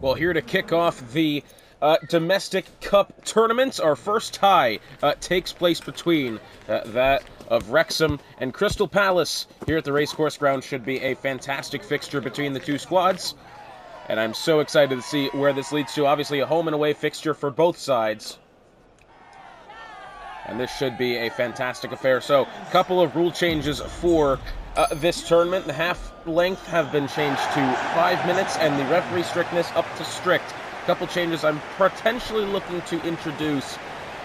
Well, here to kick off the domestic cup tournament, our first tie takes place between that of Wrexham and Crystal Palace here at the Racecourse Ground. Should be a fantastic fixture between the two squads, and I'm so excited to see where this leads to. Obviously, a home and away fixture for both sides, and this should be a fantastic affair. So, a couple of rule changes for this tournament. The half length have been changed to 5 minutes, and the referee strictness up to strict. A couple changes I'm potentially looking to introduce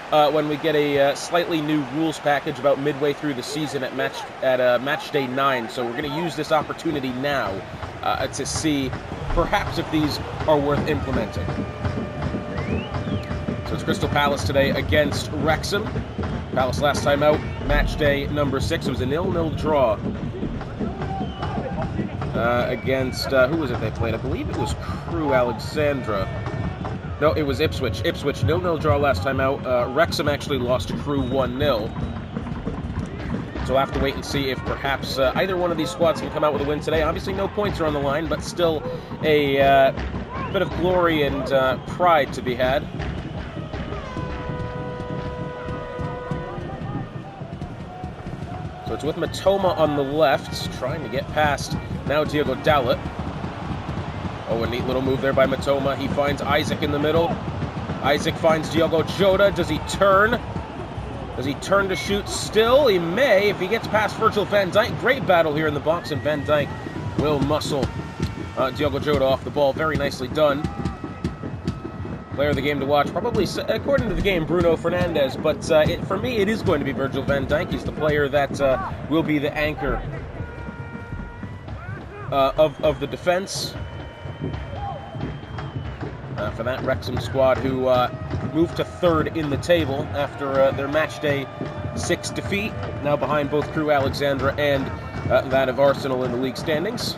when we get a slightly new rules package about midway through the season at match day 9. So we're going to use this opportunity now to see perhaps if these are worth implementing. So it's Crystal Palace today against Wrexham. Palace last time out, match day number 6. It was a 0-0 draw against, who was it they played? I believe it was Crewe Alexandra. No, it was Ipswich. Ipswich, 0-0 draw last time out. Wrexham actually lost to Crewe 1-0. So we'll have to wait and see if perhaps either one of these squads can come out with a win today. Obviously no points are on the line, but still a bit of glory and pride to be had. So it's with Matoma on the left, trying to get past now Diogo Dalot. Oh, a neat little move there by Matoma. He finds Isaac in the middle. Isaac finds Diogo Jota. Does he turn? Does he turn to shoot still? He may if he gets past Virgil van Dijk. Great battle here in the box, and Van Dijk will muscle Diogo Jota off the ball. Very nicely done. Player of the game to watch, probably, according to the game, Bruno Fernandes, but for me, it is going to be Virgil van Dijk. He's the player that will be the anchor of the defense for that Wrexham squad, who moved to 3rd in the table after their match day 6 defeat, now behind both Crewe Alexandra and that of Arsenal in the league standings.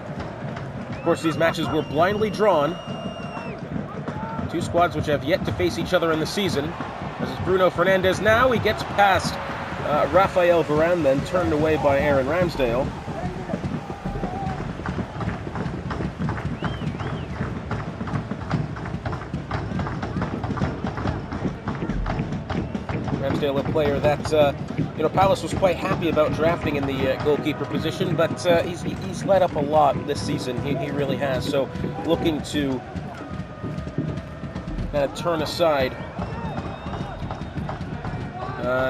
Of course, these matches were blindly drawn. Two squads which have yet to face each other in the season. This is Bruno Fernandes now. He gets past Raphael Varane, then turned away by Aaron Ramsdale. Ramsdale, a player that Palace was quite happy about drafting in the goalkeeper position, but he's let up a lot this season. He really has. So looking to turn aside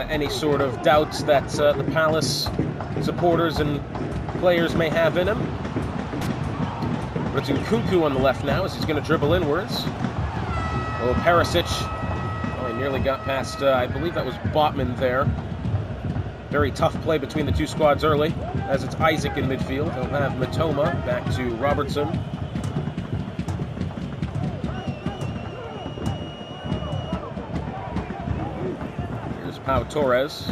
any sort of doubts that the Palace supporters and players may have in him. But it's Nkunku on the left now as he's going to dribble inwards. Oh, Perisic. Oh, he nearly got past, I believe that was Botman there. Very tough play between the two squads early, as it's Isaac in midfield. They'll have Matoma back to Robertson. Pau Torres,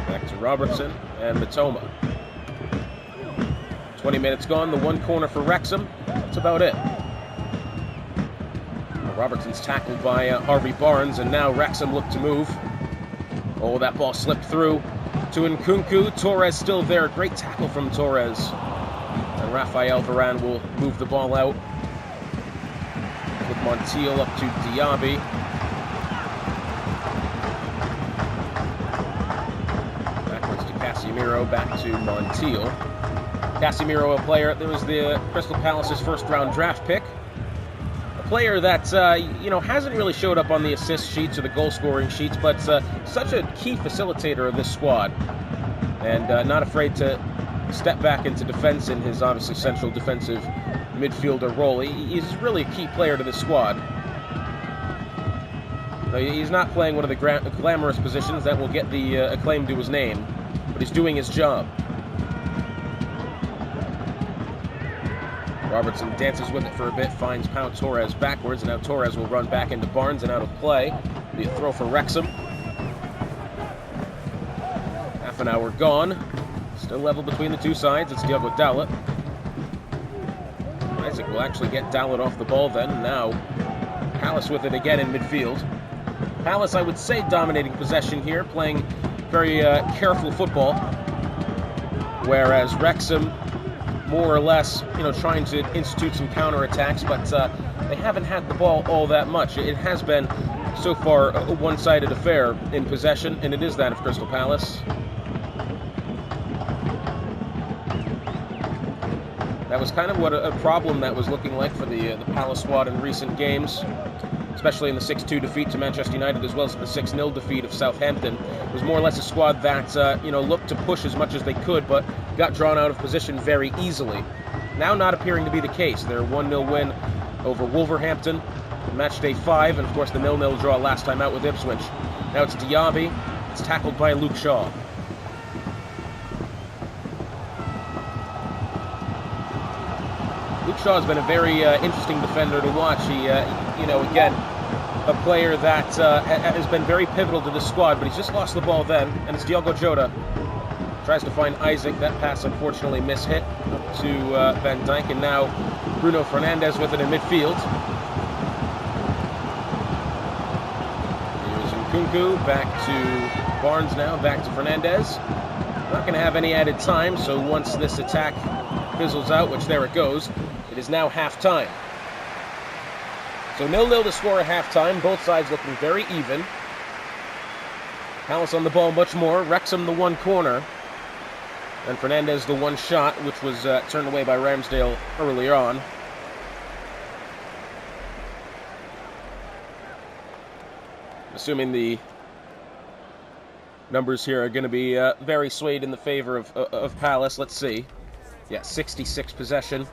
back to Robertson and Matoma. 20 minutes gone, the one corner for Wrexham. That's about it. Robertson's tackled by Harvey Barnes, and now Wrexham look to move. Oh, that ball slipped through to Nkunku. Torres still there. Great tackle from Torres. And Raphael Varane will move the ball out with Montiel up to Diaby. Casemiro back to Montiel. Casemiro, a player that was the Crystal Palace's first-round draft pick. A player that, hasn't really showed up on the assist sheets or the goal-scoring sheets, but such a key facilitator of this squad. And not afraid to step back into defense in his obviously central defensive midfielder role. He's really a key player to this squad. He's not playing one of the glamorous positions that will get the acclaim to his name, but he's doing his job. Robertson dances with it for a bit, finds Pau Torres backwards, and now Torres will run back into Barnes and out of play. Be a throw for Wrexham. Half an hour gone. Still level between the two sides. It's Diogo Dalot. Isaac will actually get Dalot off the ball then. Now Palace with it again in midfield. Palace, I would say, dominating possession here, playing very careful football, whereas Wrexham more or less, trying to institute some counterattacks, but they haven't had the ball all that much. It has been, so far, a one-sided affair in possession, and it is that of Crystal Palace. That was kind of what a problem that was looking like for the Palace squad in recent games, especially in the 6-2 defeat to Manchester United, as well as the 6-0 defeat of Southampton. It was more or less a squad that, looked to push as much as they could, but got drawn out of position very easily. Now not appearing to be the case. Their 1-0 win over Wolverhampton, match day 5, and of course the 0-0 draw last time out with Ipswich. Now it's Diaby. It's tackled by Luke Shaw. Luke Shaw has been a very interesting defender to watch. He, again, a player that has been very pivotal to this squad, but he's just lost the ball then, and it's Diogo Jota. Tries to find Isaac. That pass unfortunately mishit up to Van Dijk, and now Bruno Fernandes with it in midfield. Here's Nkunku, back to Barnes now, back to Fernandes. Not going to have any added time, so once this attack fizzles out, which there it goes, it is now half-time. So 0-0 to score at half-time. Both sides looking very even. Palace on the ball much more. Wrexham the one corner. And Fernandes the one shot, which was turned away by Ramsdale earlier on. Assuming the numbers here are going to be very swayed in the favor of Palace. Let's see. Yeah, 66 possession.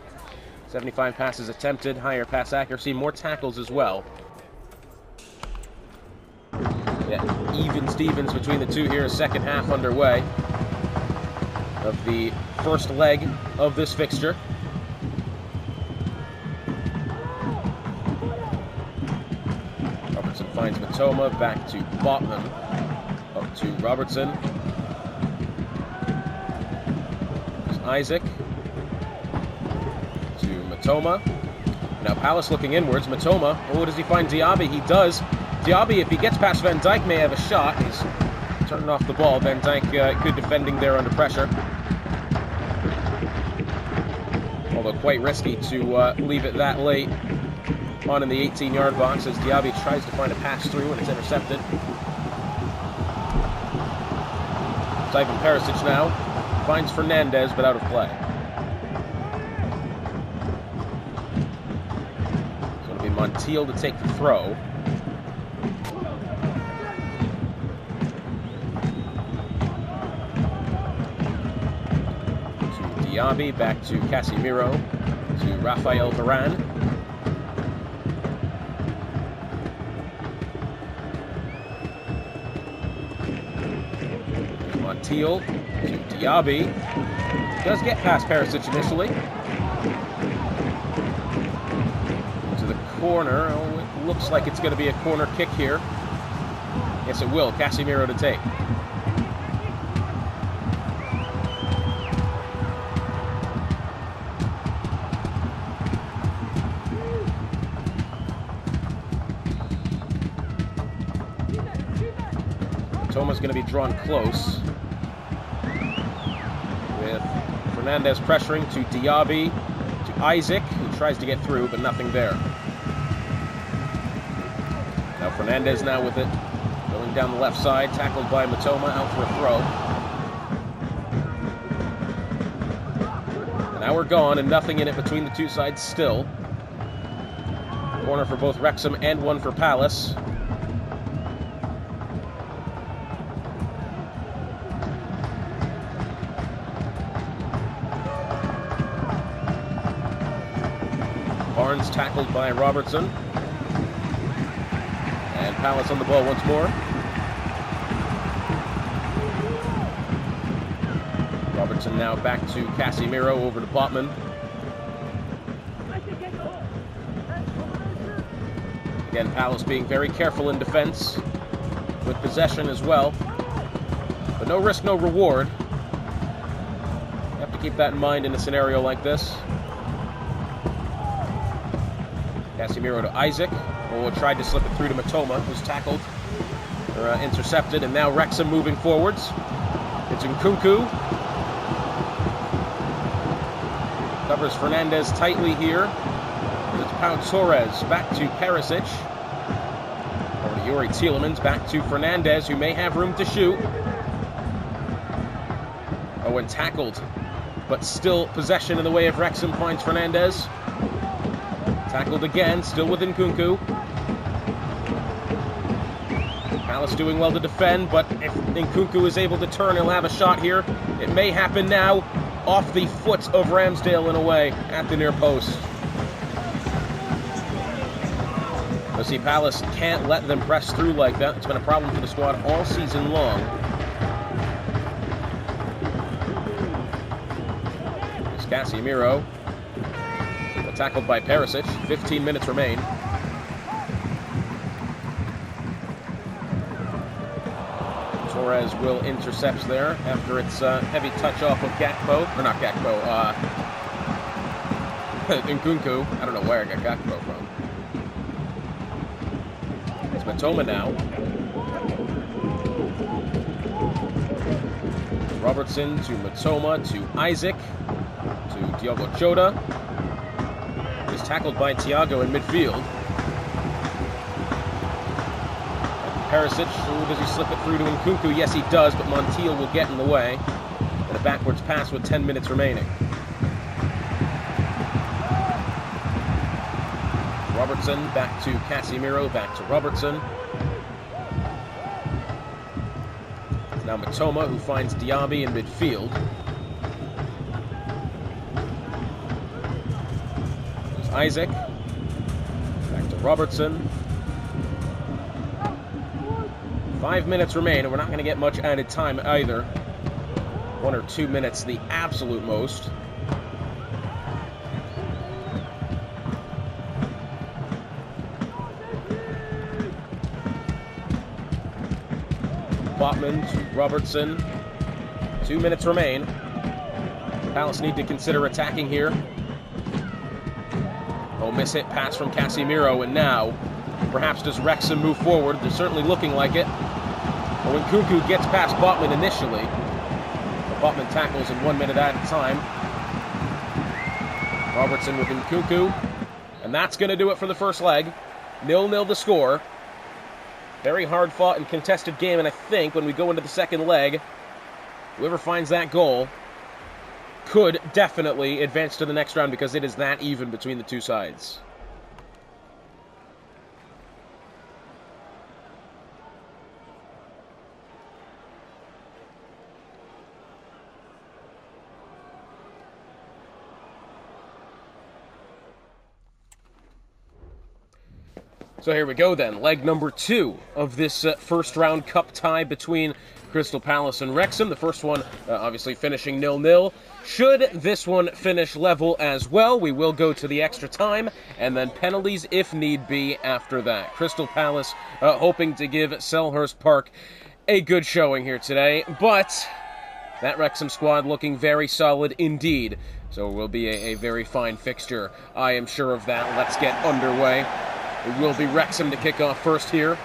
75 passes attempted, higher pass accuracy, more tackles as well. Yeah, even Stevens between the two here, second half underway of the first leg of this fixture. Robertson finds Matoma, back to Botman, up to Robertson. There's Isaac. Matoma. Now Palace looking inwards. Matoma. Oh, does he find Diaby? He does. Diaby, if he gets past Van Dijk, may have a shot. He's turning off the ball. Van Dijk good defending there under pressure. Although quite risky to leave it that late on in the 18-yard box as Diaby tries to find a pass through and it's intercepted. Ivan Perisic now finds Fernandes but out of play. Montiel to take the throw. To Diaby, back to Casemiro, to Rafael Varane. Montiel to Diaby. Does get past Perisic initially. Corner. Oh, it looks like it's going to be a corner kick here. Yes, it will. Casemiro to take. Toma's going to be drawn close with Fernandes pressuring to Diaby, to Isaac, who tries to get through, but nothing there. Now Fernandes now with it, going down the left side, tackled by Matoma, out for a throw. And now we're gone, and nothing in it between the two sides still. Corner for both Wrexham and one for Palace. Barnes tackled by Robertson. And Palace on the ball once more. Robertson now back to Casemiro, over to Botman. Again, Palace being very careful in defense, with possession as well. But no risk, no reward. You have to keep that in mind in a scenario like this. Casemiro to Isaac. Oh, tried to slip it through to Matoma, who's tackled, or intercepted, and now Wrexham moving forwards. It's Nkunku. covers Fernandez tightly here. It's Pau Torres back to Perisic. Over to Yuri Tielemans, back to Fernandez, who may have room to shoot. Oh, and tackled, but still possession in the way of Wrexham finds Fernandez. Tackled again, still with Nkunku. Palace doing well to defend, but if Nkunku is able to turn, he'll have a shot here. It may happen now, off the foot of Ramsdale in a way, at the near post. You see, Palace can't let them press through like that. It's been a problem for the squad all season long. It's Casemiro. Tackled by Perisic. 15 minutes remain. Torres will intercept there after its heavy touch off of Gakpo. Or not Gakpo, Nkunku. I don't know where I got Gakpo from. It's Matoma now. Robertson to Matoma to Isaac to Diogo Jota. He's tackled by Thiago in midfield. Perisic, does he slip it through to Nkunku? Yes, he does, but Montiel will get in the way. And a backwards pass with 10 minutes remaining. Robertson back to Casemiro, back to Robertson. It's now Matoma who finds Diaby in midfield. There's Isaac. Back to Robertson. 5 minutes remain, and we're not going to get much added time either. 1 or 2 minutes, the absolute most. Botman to Robertson. 2 minutes remain. Palace need to consider attacking here. Oh, miss-hit pass from Casemiro, and now, perhaps does Wrexham move forward? They're certainly looking like it. But when Nkunku gets past Botman initially, Botman tackles in 1 minute at a time. Robertson with Nkunku, and that's going to do it for the first leg. 0-0 the score. Very hard fought and contested game, and I think when we go into the second leg, whoever finds that goal could definitely advance to the next round because it is that even between the two sides. So here we go then, leg number 2 of this first round cup tie between Crystal Palace and Wrexham. The first one obviously finishing 0-0. Should this one finish level as well, we will go to the extra time and then penalties if need be after that. Crystal Palace hoping to give Selhurst Park a good showing here today, but that Wrexham squad looking very solid indeed. So it will be a very fine fixture, I am sure of that. Let's get underway. It will be Wrexham to kick off first here.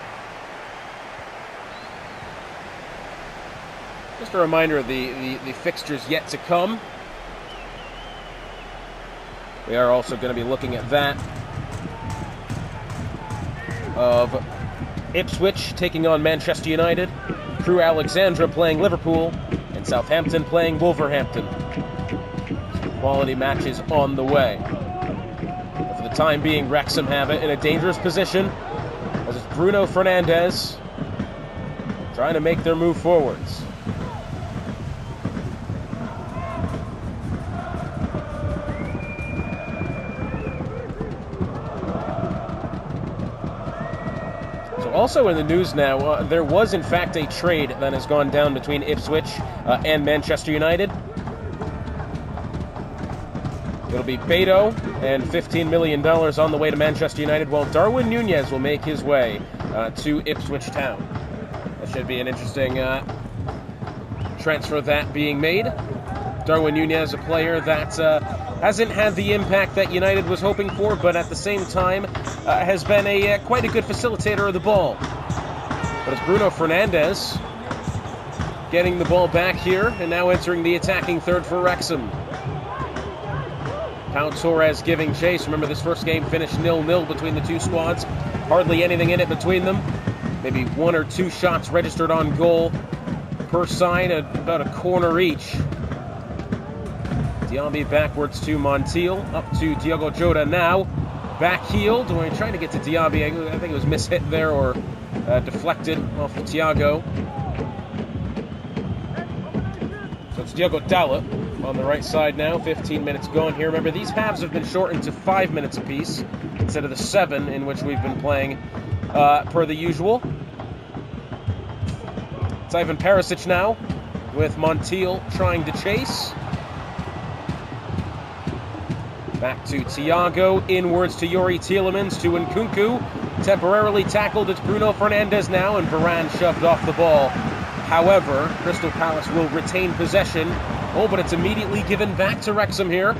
Just a reminder of the fixtures yet to come. We are also going to be looking at that of Ipswich taking on Manchester United, Crewe Alexandra playing Liverpool, and Southampton playing Wolverhampton. Some quality matches on the way. For the time being, Wrexham have it in a dangerous position as it's Bruno Fernandes trying to make their move forwards. So also in the news now, there was in fact a trade that has gone down between Ipswich and Manchester United. It'll be Beto and $15 million on the way to Manchester United, while Darwin Núñez will make his way to Ipswich Town. That should be an interesting transfer that being made. Darwin Núñez, a player that hasn't had the impact that United was hoping for, but at the same time has been quite a good facilitator of the ball. But it's Bruno Fernandes getting the ball back here and now entering the attacking third for Wrexham. Pau Torres giving chase. Remember, this first game finished 0-0 between the two squads. Hardly anything in it between them. Maybe 1 or 2 shots registered on goal per side, about a corner each. Diaby backwards to Montiel, up to Diogo Jota now. Back heel, trying to get to Diaby. I think it was mishit there or deflected off of Thiago. So it's Diogo Dalot on the right side now. 15 minutes gone here. Remember, these halves have been shortened to 5 minutes apiece instead of the 7 in which we've been playing per the usual. It's Ivan Perisic now with Montiel trying to chase. Back to Thiago, inwards to Yuri Tielemans, to Nkunku. Temporarily tackled, it's Bruno Fernandes now, and Varane shoved off the ball. However, Crystal Palace will retain possession. Oh, but it's immediately given back to Wrexham here.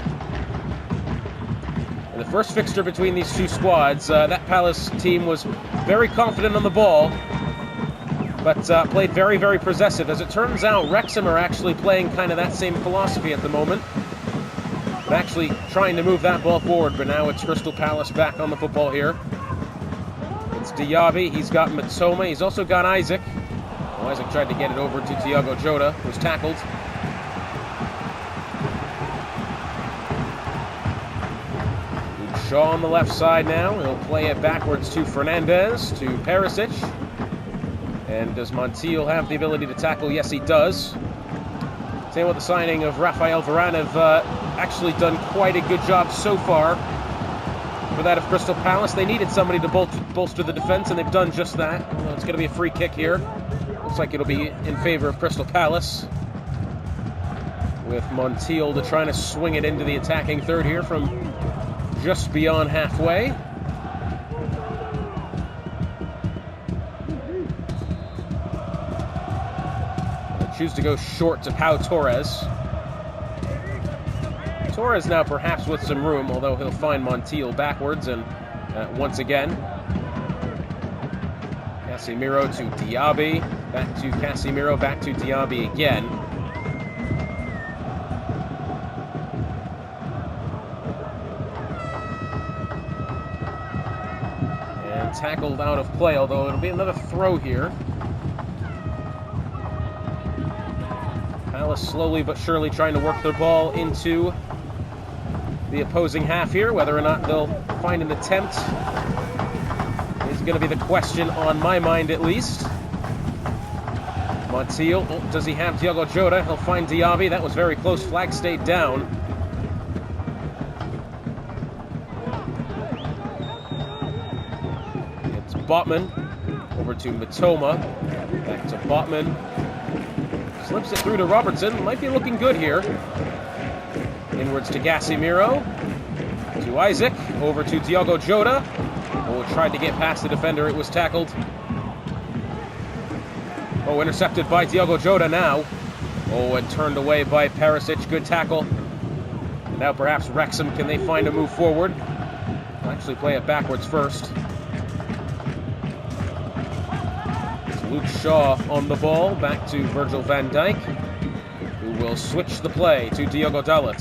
In the first fixture between these two squads, that Palace team was very confident on the ball, but played very, very possessive. As it turns out, Wrexham are actually playing kind of that same philosophy at the moment. But actually trying to move that ball forward, but now it's Crystal Palace back on the football here. It's Diaby, he's got Mitoma, he's also got Isaac. Well, Isaac tried to get it over to Diogo Jota, who was tackled. Luke Shaw on the left side now, he'll play it backwards to Fernandes, to Perisic. And does Montiel have the ability to tackle? Yes, he does. Same with the signing of Rafael Varane, have actually done quite a good job so far for that of Crystal Palace. They needed somebody to bolster the defense, and they've done just that. Well, it's going to be a free kick here. Looks like it'll be in favor of Crystal Palace, with Montiel to trying to swing it into the attacking third here from just beyond halfway. Choose to go short to Pau Torres. Torres now perhaps with some room, although he'll find Montiel backwards, and once again, Casemiro to Diaby, back to Casemiro, back to Diaby again. And tackled out of play, although it'll be another throw here. Palace slowly but surely trying to work their ball into the opposing half here. Whether or not they'll find an attempt is going to be the question on my mind, at least. Montiel, does he have Diogo Jota? He'll find Diaby. That was very close. Flag stayed down. It's Botman over to Mitoma. Back to Botman. Slips it through to Robertson. Might be looking good here. Inwards to Casemiro. To Isaac. Over to Diogo Jota. Oh, tried to get past the defender. It was tackled. Oh, intercepted by Diogo Jota now. Oh, and turned away by Perisic. Good tackle. And now perhaps Wrexham, can they find a move forward? I'll actually play it backwards first. Luke Shaw on the ball, back to Virgil van Dijk, who will switch the play to Diogo Dalot.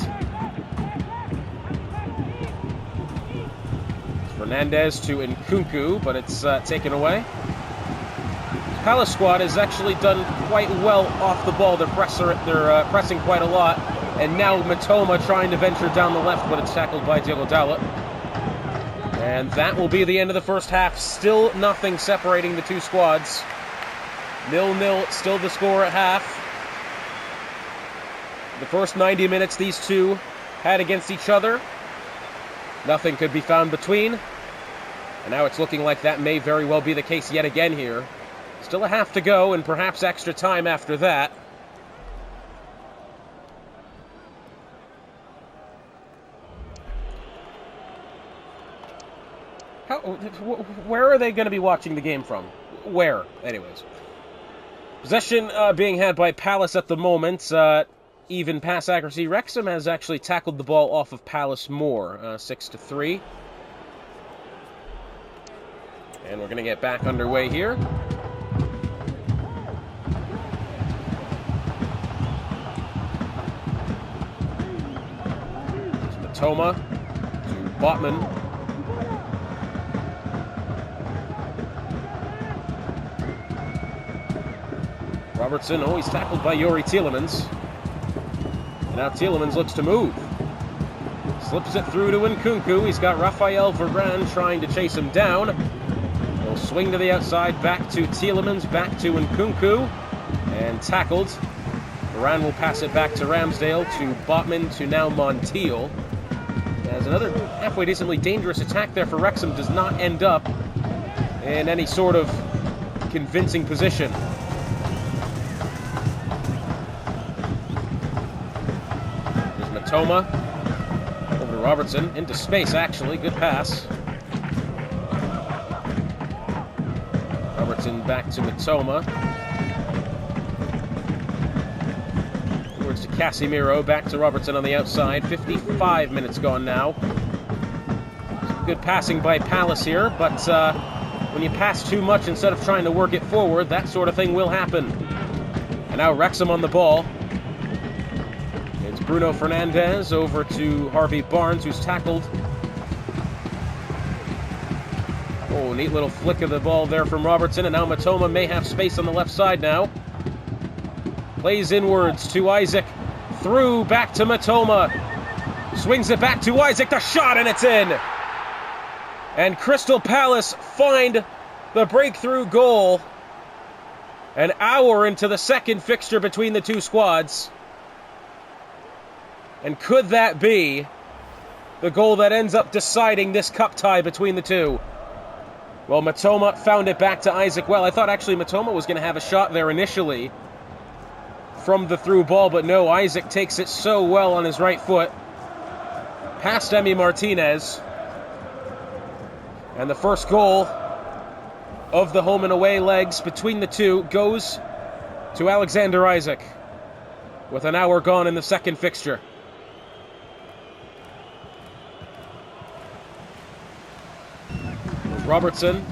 Fernandes to Nkunku, but it's taken away. Palace squad has actually done quite well off the ball. They're pressing quite a lot, and now Mitoma trying to venture down the left, but it's tackled by Diogo Dalot. And that will be the end of the first half. Still nothing separating the two squads. 0-0, still the score at half. The first 90 minutes these two had against each other, nothing could be found between. And now it's looking like that may very well be the case yet again here. Still a half to go, and perhaps extra time after that. Where are they going to be watching the game from? Where? Anyways. Possession being had by Palace at the moment. Even pass accuracy. Wrexham has actually tackled the ball off of Palace more. 6-3. And we're going to get back underway here. Matoma to Botman. Robertson, oh, he's tackled by Yuri Tielemans. And now Tielemans looks to move. Slips it through to Nkunku. He's got Raphael Varane trying to chase him down. He'll swing to the outside, back to Tielemans, back to Nkunku. And tackled. Varane will pass it back to Ramsdale, to Botman, to now Montiel. As another halfway decently dangerous attack there for Wrexham does not end up in any sort of convincing position. Matoma over to Robertson, into space actually, good pass. Robertson back to Matoma. Towards to Casemiro, back to Robertson on the outside. 55 minutes gone now. Some good passing by Palace here, but when you pass too much instead of trying to work it forward, that sort of thing will happen. And now Wrexham on the ball. Bruno Fernandes over to Harvey Barnes, who's tackled. Oh, neat little flick of the ball there from Robertson, and now Matoma may have space on the left side now. Plays inwards to Isaac, through, back to Matoma. Swings it back to Isaac, the shot, and it's in! And Crystal Palace find the breakthrough goal an hour into the second fixture between the two squads. And could that be the goal that ends up deciding this cup tie between the two? Well, Matoma found it back to Isaac well. I thought actually Matoma was going to have a shot there initially from the through ball, but no, Isaac takes it so well on his right foot. Past Emi Martinez. And the first goal of the home and away legs between the two goes to Alexander Isaac with an hour gone in the second fixture. Robertson,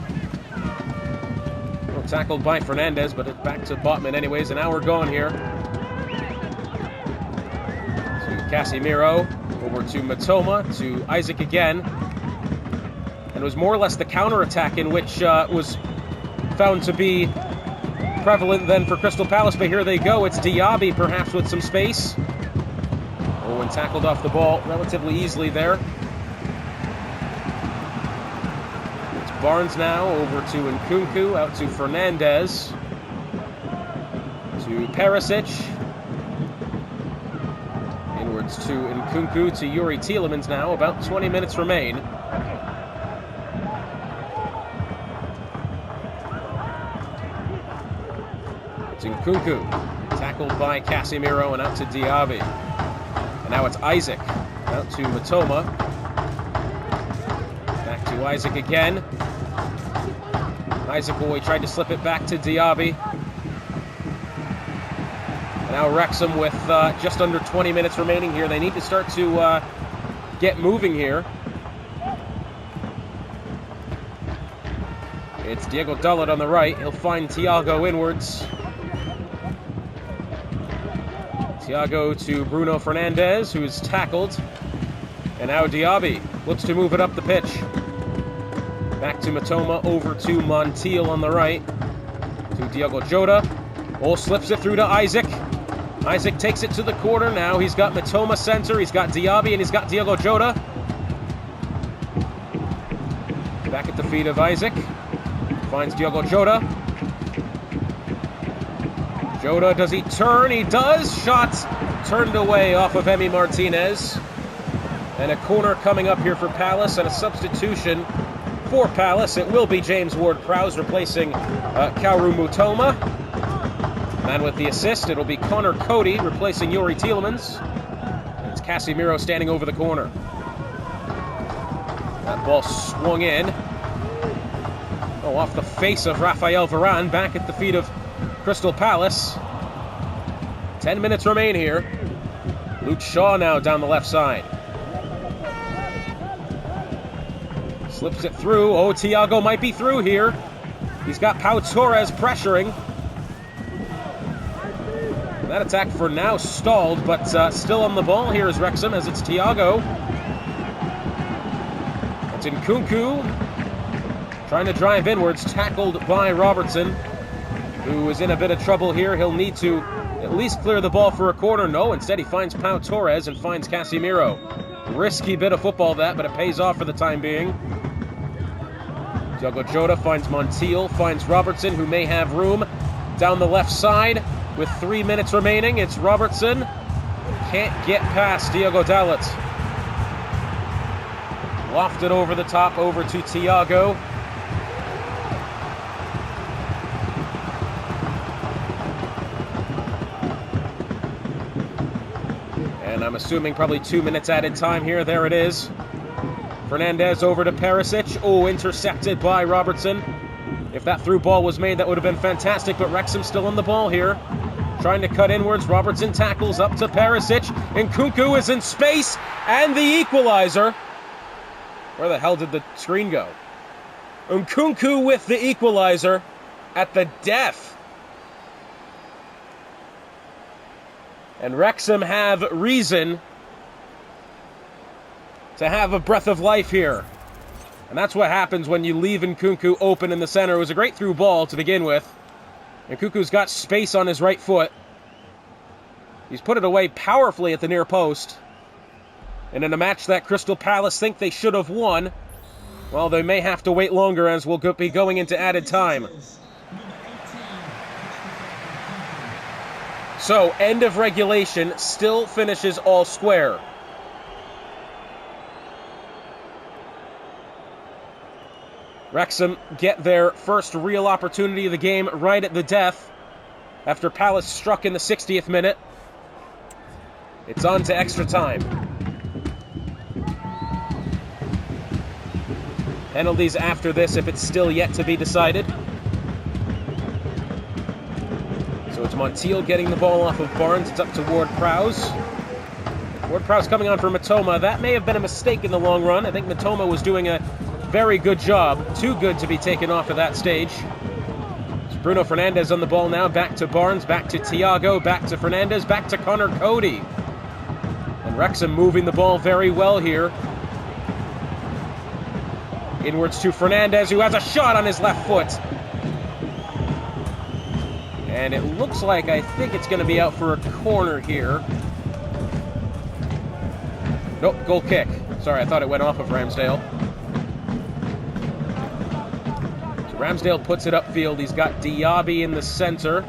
well, tackled by Fernandes, but it's back to Botman anyways. An hour gone here. To Casemiro, over to Matoma, to Isaac again. And it was more or less the counter-attack in which was found to be prevalent then for Crystal Palace, but here they go. It's Diaby perhaps with some space. Oh, and tackled off the ball relatively easily there. Barnes now over to Nkunku, out to Fernandes, to Perisic, inwards to Nkunku, to Yuri Tielemans now, about 20 minutes remain. It's Nkunku, tackled by Casemiro and out to Diaby. And now it's Isaac, out to Matoma, back to Isaac again. Isaac Boy tried to slip it back to Diaby. And now Wrexham with just under 20 minutes remaining here. They need to start to get moving here. It's Diego Dalot on the right. He'll find Thiago inwards. Thiago to Bruno Fernandes, who's tackled. And now Diaby looks to move it up the pitch. Back to Matoma, over to Montiel on the right. To Diogo Jota. Oh, slips it through to Isaac. Isaac takes it to the corner now. He's got Matoma center, he's got Diaby, and he's got Diogo Jota. Back at the feet of Isaac. Finds Diogo Jota. Jota, does he turn? He does. Shot turned away off of Emi Martinez. And a corner coming up here for Palace, and a substitution for Palace. It will be James Ward-Prowse replacing Kaoru Matoma. And with the assist, it'll be Connor Cody replacing Yuri Tielemans. And it's Casemiro standing over the corner. That ball swung in. Oh, off the face of Raphael Varane, back at the feet of Crystal Palace. 10 minutes remain here. Luke Shaw now down the left side. Slips it through. Oh, Thiago might be through here. He's got Pau Torres pressuring. That attack for now stalled, but still on the ball here is Wrexham, as it's Thiago. It's Nkunku trying to drive inwards, tackled by Robertson, who is in a bit of trouble here. He'll need to at least clear the ball for a corner. No, instead he finds Pau Torres and finds Casemiro. Risky bit of football that, but it pays off for the time being. Diogo Jota finds Montiel, finds Robertson, who may have room down the left side with 3 minutes remaining. It's Robertson. Can't get past Diogo Dalot. Lofted over the top, over to Thiago. And I'm assuming probably 2 minutes added time here. There it is. Fernandes over to Perisic. Oh, intercepted by Robertson. If that through ball was made, that would have been fantastic, but Wrexham still on the ball here. Trying to cut inwards. Robertson tackles up to Perisic. Nkunku is in space, and the equalizer. Where the hell did the screen go? Nkunku with the equalizer at the death. And Wrexham have reason to have a breath of life here. And that's what happens when you leave Nkunku open in the center. It was a great through ball to begin with. Nkunku's got space on his right foot. He's put it away powerfully at the near post. And in a match that Crystal Palace think they should have won, well, they may have to wait longer as we'll be going into added time. So, end of regulation, still finishes all square. Wrexham get their first real opportunity of the game right at the death after Palace struck in the 60th minute. It's on to extra time. Penalties after this if it's still yet to be decided. So it's Montiel getting the ball off of Barnes. It's up to Ward-Prowse. Ward-Prowse coming on for Mitoma. That may have been a mistake in the long run. I think Mitoma was doing a very good job. Too good to be taken off at that stage. It's Bruno Fernandes on the ball now. Back to Barnes, back to Thiago, back to Fernandes, back to Connor Cody. And Wrexham moving the ball very well here. Inwards to Fernandes, who has a shot on his left foot. And it looks like, I think it's going to be out for a corner here. Nope, goal kick. Sorry, I thought it went off of Ramsdale. So Ramsdale puts it upfield. He's got Diaby in the center.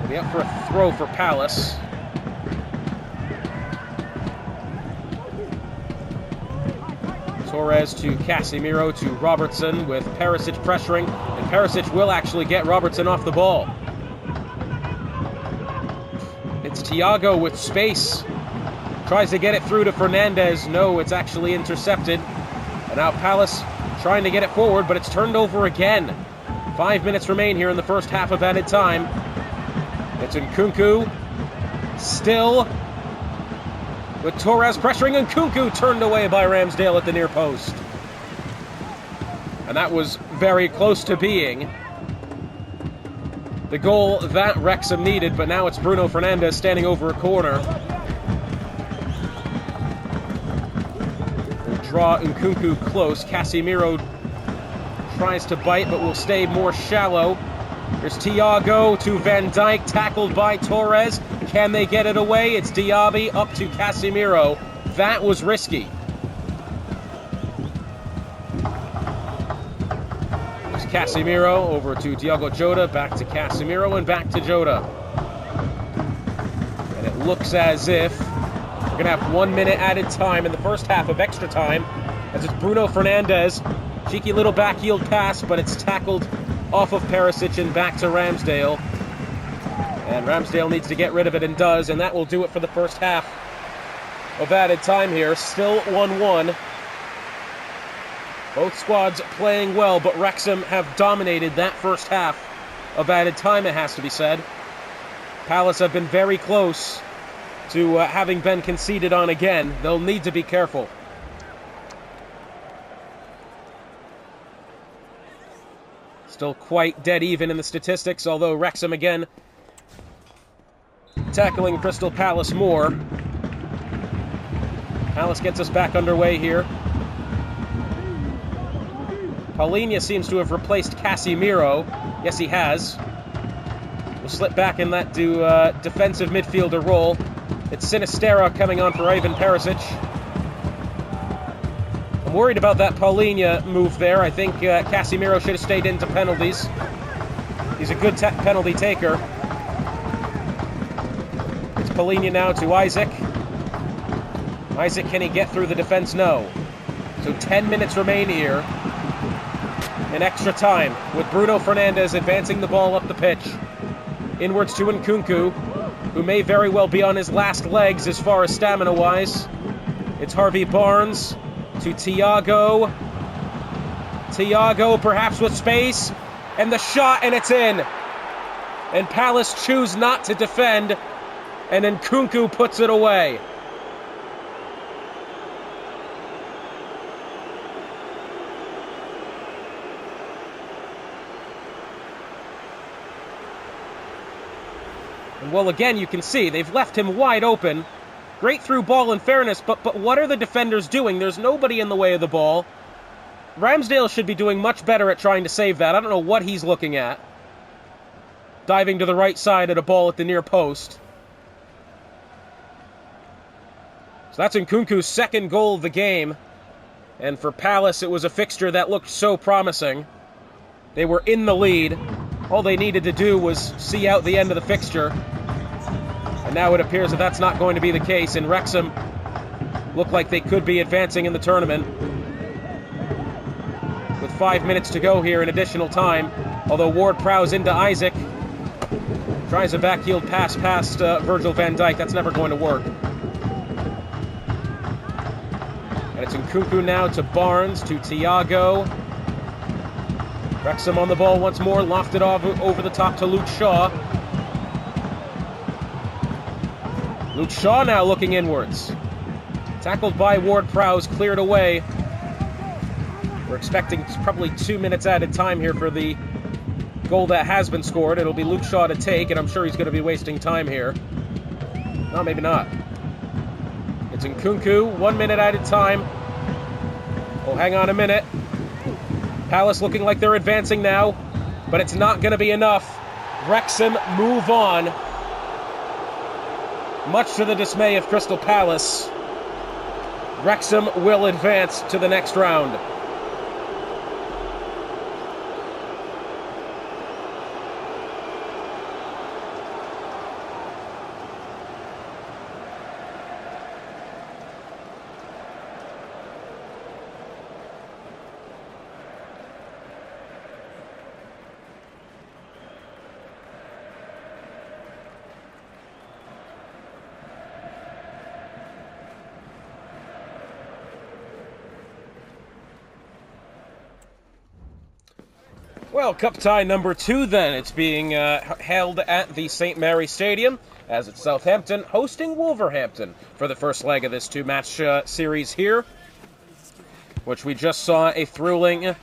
He'll be up for a throw for Palace. Torres to Casemiro to Robertson with Perisic pressuring, and Perisic will actually get Robertson off the ball. It's Thiago with space. Tries to get it through to Fernandes. No, it's actually intercepted. And now Palace trying to get it forward, but it's turned over again. 5 minutes remain here in the first half of added time. It's Nkunku. Still with Torres pressuring. Nkunku turned away by Ramsdale at the near post. And that was very close to being the goal that Wrexham needed, but now it's Bruno Fernandes standing over a corner. We'll draw Nkunku close. Casemiro tries to bite, but will stay more shallow. There's Thiago to Van Dijk, tackled by Torres. Can they get it away? It's Diaby up to Casemiro. That was risky. There's Casemiro over to Diogo Jota, back to Casemiro, and back to Jota. And it looks as if we're going to have 1 minute added time in the first half of extra time, as it's Bruno Fernandes. Cheeky little backheel pass, but it's tackled off of Perisic and back to Ramsdale. And Ramsdale needs to get rid of it and does, and that will do it for the first half of added time here. Still 1-1. Both squads playing well, but Wrexham have dominated that first half of added time, it has to be said. Palace have been very close to having been conceded on again. They'll need to be careful. Still quite dead even in the statistics, although Wrexham again tackling Crystal Palace more. Palace gets us back underway here. Paulinho seems to have replaced Casemiro. Yes, he has. We'll slip back in that defensive midfielder role. It's Sinistera coming on for Ivan Perisic. I'm worried about that Paulinho move there. I think Casemiro should have stayed into penalties. He's a good penalty taker. It's Paulinho now to Isaac. Isaac, can he get through the defense? No. So 10 minutes remain here. In extra time, with Bruno Fernandes advancing the ball up the pitch. Inwards to Nkunku, who may very well be on his last legs as far as stamina-wise. It's Harvey Barnes to Thiago. Thiago perhaps with space. And the shot, and it's in. And Palace choose not to defend. And Nkunku puts it away. And well, again, you can see they've left him wide open. Great through ball in fairness, but what are the defenders doing? There's nobody in the way of the ball. Ramsdale should be doing much better at trying to save that. I don't know what he's looking at. Diving to the right side at a ball at the near post. So that's Nkunku's second goal of the game. And for Palace, it was a fixture that looked so promising. They were in the lead. All they needed to do was see out the end of the fixture. And now it appears that that's not going to be the case. And Wrexham look like they could be advancing in the tournament. With 5 minutes to go here in additional time. Although Ward-Prowse into Isaac. Tries a backheel pass past Virgil van Dijk. That's never going to work. And it's Nkunku now to Barnes, to Thiago. Wrexham on the ball once more. Lofted off over the top to Luke Shaw. Luke Shaw now looking inwards. Tackled by Ward-Prowse. Cleared away. We're expecting probably 2 minutes added time here for the goal that has been scored. It'll be Luke Shaw to take, and I'm sure he's going to be wasting time here. No, maybe not. It's Nkunku, 1 minute added time. Oh, hang on a minute. Palace looking like they're advancing now, but it's not going to be enough. Wrexham move on. Much to the dismay of Crystal Palace, Wrexham will advance to the next round. Well, cup tie number 2 then. It's being held at the St. Mary's Stadium as it's Southampton hosting Wolverhampton for the first leg of this 2-match series here, which we just saw a thrilling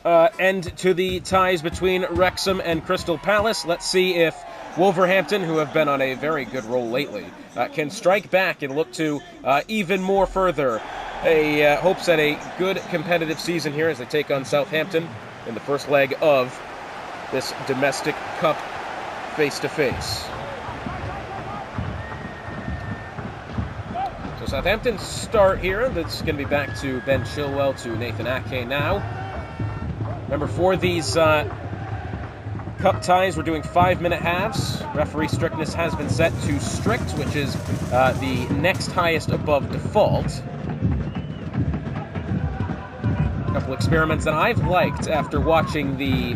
end to the ties between Wrexham and Crystal Palace. Let's see if Wolverhampton, who have been on a very good roll lately, can strike back and look to even more further hopes at a good competitive season here as they take on Southampton in the first leg of this domestic cup face-to-face. So Southampton start here. That's going to be back to Ben Chilwell, to Nathan Ake now. Remember, for these cup ties, we're doing 5-minute halves. Referee strictness has been set to strict, which is the next highest above default. Couple experiments that I've liked after watching the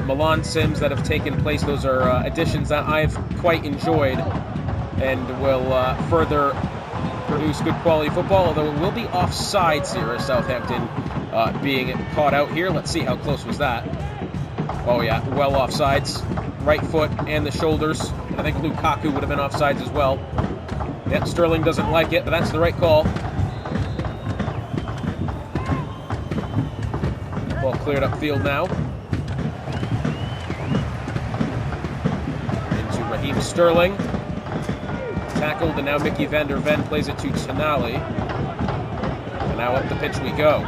Milan sims that have taken place. Those are additions that I've quite enjoyed and will further produce good quality football, although it will be offsides here as Southampton being caught out here. Let's see, how close was that? Oh yeah, well offsides. Right foot and the shoulders. And I think Lukaku would have been offsides as well. Yep, Sterling doesn't like it, but that's the right call. Ball cleared upfield now. Into Raheem Sterling. Tackled, and now Mickey van der Ven plays it to Tonali. And now up the pitch we go.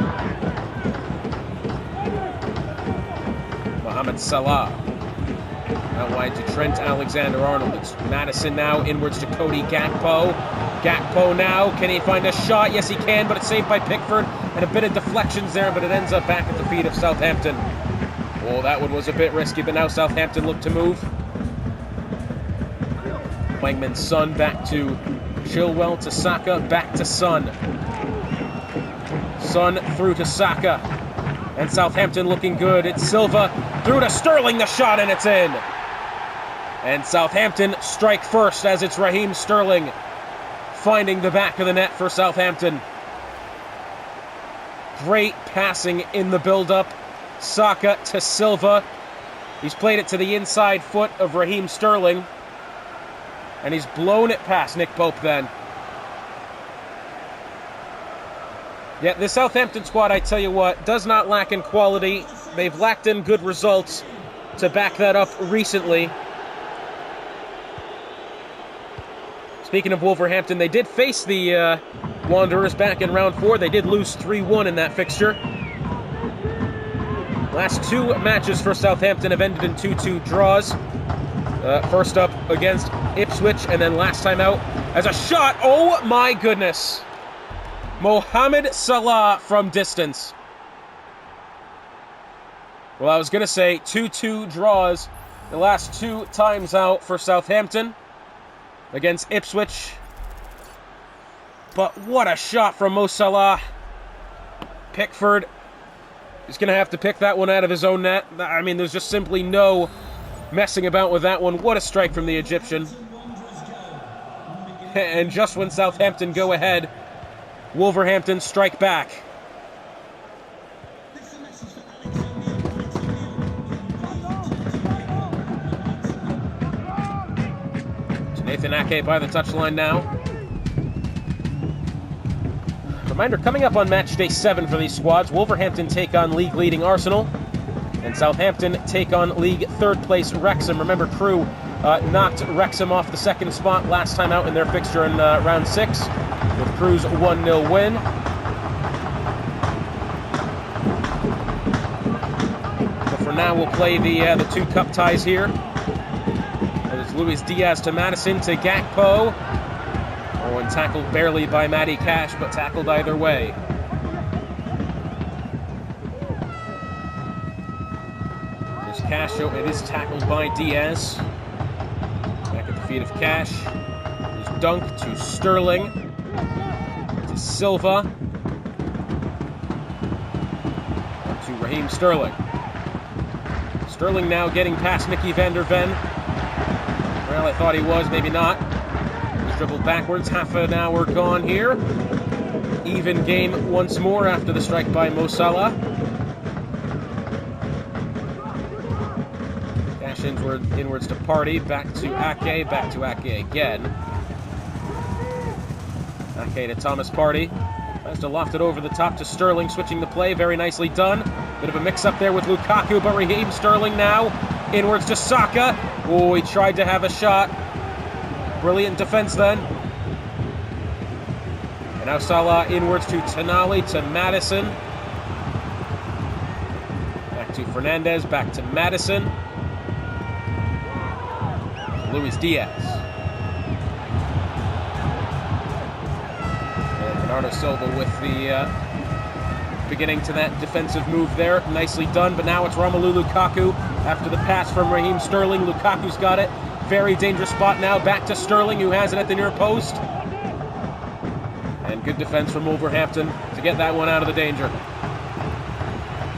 Mohamed Salah. Out wide to Trent Alexander-Arnold. It's Madison now, inwards to Cody Gakpo. Gakpo now, can he find a shot? Yes, he can, but it's saved by Pickford. And a bit of deflections there, but it ends up back at the feet of Southampton. Oh, that one was a bit risky, but now Southampton look to move. Wangman's Son back to Chilwell, to Saka, back to Son. Son through to Saka. And Southampton looking good. It's Silva through to Sterling, the shot, and it's in. And Southampton strike first as it's Raheem Sterling finding the back of the net for Southampton. Great passing in the build-up. Saka to Silva. He's played it to the inside foot of Raheem Sterling. And he's blown it past Nick Pope then. Yeah, the Southampton squad, I tell you what, does not lack in quality. They've lacked in good results to back that up recently. Speaking of Wolverhampton, they did face the Wanderers back in round 4. They did lose 3-1 in that fixture. Last 2 matches for Southampton have ended in 2-2 draws. First up against Ipswich, and then last time out as a shot. Oh my goodness. Mohamed Salah from distance. Well, I was going to say 2-2 draws the last 2 times out for Southampton against Ipswich. But what a shot from Mo Salah. Pickford is going to have to pick that one out of his own net. I mean, there's just simply no messing about with that one. What a strike from the Egyptian. And just when Southampton go ahead, Wolverhampton strike back. Nathan Ake by the touchline now. Reminder, coming up on match day 7 for these squads, Wolverhampton take on league-leading Arsenal, and Southampton take on league 3rd place Wrexham. Remember, Crewe knocked Wrexham off the 2nd spot last time out in their fixture in round 6, with Crewe's 1-0 win. But for now, we'll play the 2 cup ties here. It's Luis Diaz to Madison to Gakpo. Oh, and tackled barely by Matty Cash, but tackled either way. There's Cash. Oh, it is tackled by Diaz. Back at the feet of Cash. There's Dunk to Sterling. To Silva. To Raheem Sterling. Sterling now getting past Mickey van der Ven. Well, I thought he was, maybe not. He's dribbled backwards, half an hour gone here. Even game once more after the strike by Mo Salah. Cash inwards to Party, back to Ake again. Ake to Thomas Party. Tries to loft it over the top to Sterling, switching the play, very nicely done. Bit of a mix-up there with Lukaku, but Raheem Sterling now. Inwards to Saka. Oh, he tried to have a shot. Brilliant defense then. And now Salah inwards to Tonali, to Madison. Back to Fernandez, back to Madison. Luis Diaz. And Bernardo Silva with the beginning to that defensive move there. Nicely done, but now it's Romelu Lukaku. After the pass from Raheem Sterling, Lukaku's got it. Very dangerous spot now. Back to Sterling, who has it at the near post. And good defense from Wolverhampton to get that one out of the danger.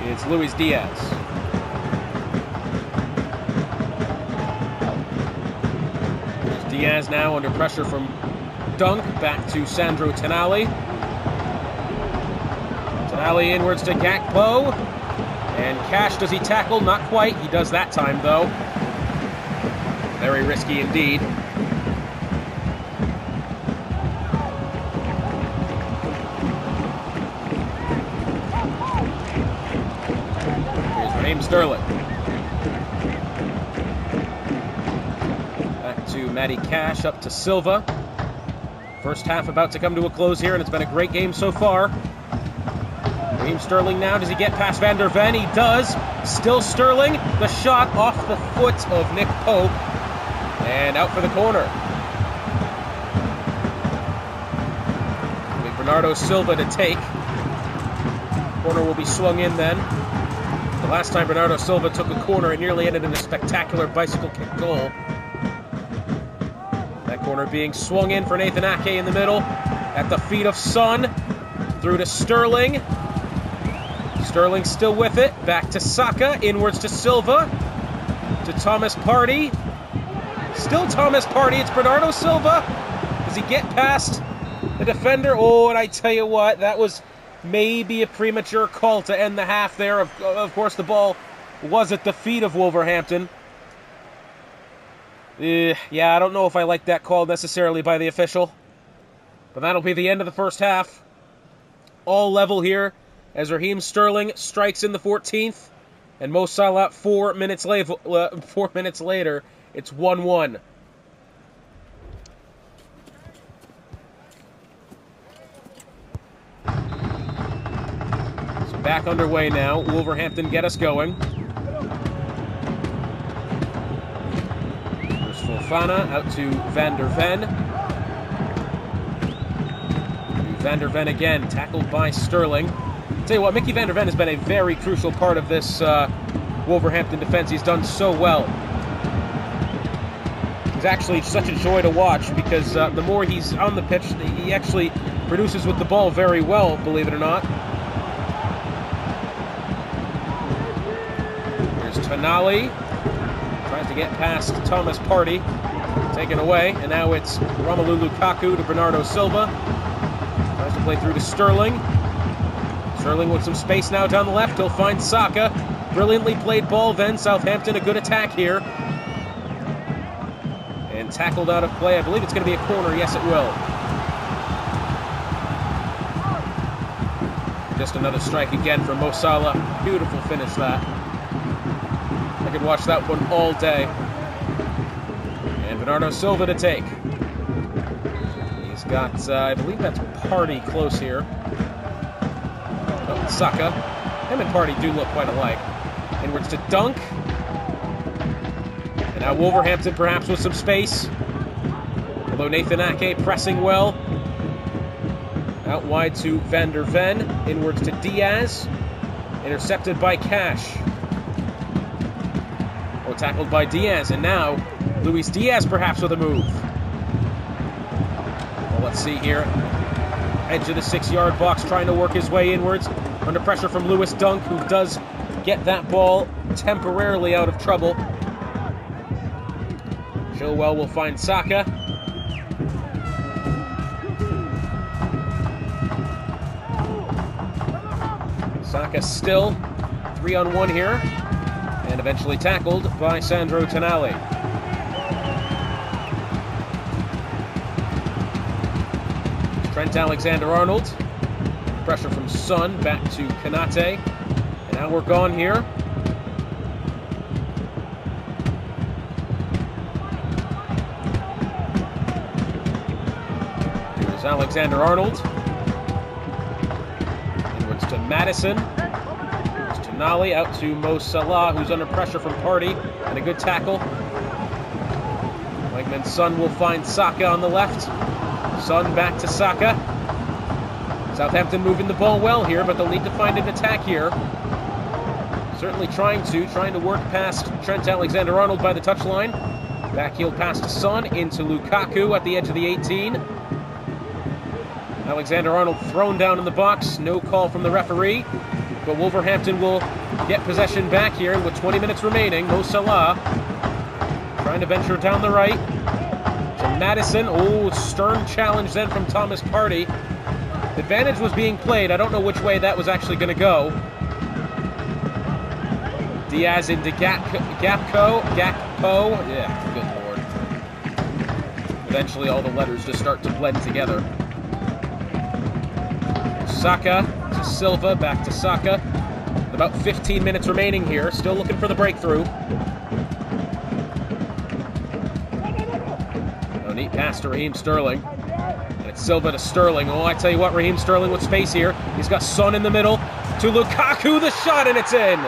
It's Luis Diaz. There's Diaz now under pressure from Dunk. Back to Sandro Tonali. Tonali inwards to Gakpo. And Cash, does he tackle? Not quite. He does that time, though. Very risky indeed. Here's Raheem Sterling. Back to Matty Cash, up to Silva. First half about to come to a close here, and it's been a great game so far. Raheem Sterling now, does he get past Van der Ven? He does. Still Sterling. The shot off the foot of Nick Pope. And out for the corner. Bernardo Silva to take. Corner will be swung in then. The last time Bernardo Silva took a corner, it nearly ended in a spectacular bicycle kick goal. That corner being swung in for Nathan Ake in the middle. At the feet of Son. Through to Sterling. Sterling still with it. Back to Saka. Inwards to Silva. To Thomas Partey. Still Thomas Partey. It's Bernardo Silva. Does he get past the defender? Oh, and I tell you what, that was maybe a premature call to end the half there. Of course, the ball was at the feet of Wolverhampton. Yeah, I don't know if I like that call necessarily by the official. But that'll be the end of the first half. All level here as Raheem Sterling strikes in the 14th. And Mo Salah 4 minutes later, it's 1-1. So back underway now. Wolverhampton get us going. There's Fofana out to Van der Ven. Van der Ven again, tackled by Sterling. Tell you what, Mickey Van der Ven has been a very crucial part of this Wolverhampton defense. He's done so well. He's actually such a joy to watch because the more he's on the pitch, he actually produces with the ball very well, believe it or not. Here's Tonali. Tries to get past Thomas Partey. Taken away, and now it's Romelu Lukaku to Bernardo Silva. Tries to play through to Sterling. Sterling with some space now down the left. He'll find Saka. Brilliantly played ball then. Southampton, a good attack here. And tackled out of play. I believe it's going to be a corner. Yes, it will. Just another strike again from Mo Salah. Beautiful finish that. I could watch that one all day. And Bernardo Silva to take. He's got, I believe that's Partey close here. Oh, Saka. Him and Partey do look quite alike. Inwards to Dunk. And now Wolverhampton perhaps with some space. Although Nathan Ake pressing well. Out wide to Van der Ven. Inwards to Diaz. Intercepted by Cash. Oh, tackled by Diaz. And now Luis Diaz perhaps with a move. Well, let's see here. Edge of the 6-yard box trying to work his way inwards. Under pressure from Lewis Dunk, who does get that ball temporarily out of trouble. Chilwell will find Saka. Saka still 3-on-1 here. And eventually tackled by Sandro Tonali. Trent Alexander-Arnold. Pressure from Son, back to Kanate. And now we're gone here. Here's Alexander-Arnold. Inwards to Madison. Here's Tonali, out to Mo Salah, who's under pressure from Partey. And a good tackle. Wegman's Son will find Saka on the left. Son back to Saka. Southampton moving the ball well here, but they'll need to find an attack here. Certainly trying to work past Trent Alexander-Arnold by the touchline. Backheel pass to Son, into Lukaku at the edge of the 18. Alexander-Arnold thrown down in the box, no call from the referee. But Wolverhampton will get possession back here with 20 minutes remaining. Mo Salah trying to venture down the right. To Madison, oh, stern challenge then from Thomas Partey. The advantage was being played. I don't know which way that was actually going to go. Diaz into Gakpo. Yeah, good lord. Eventually all the letters just start to blend together. Saka to Silva, back to Saka. About 15 minutes remaining here. Still looking for the breakthrough. A neat pass to Raheem Sterling. And it's Silva to Sterling. Oh, I tell you what, Raheem Sterling with space here. He's got Son in the middle. To to Lukaku, the shot, and it's in.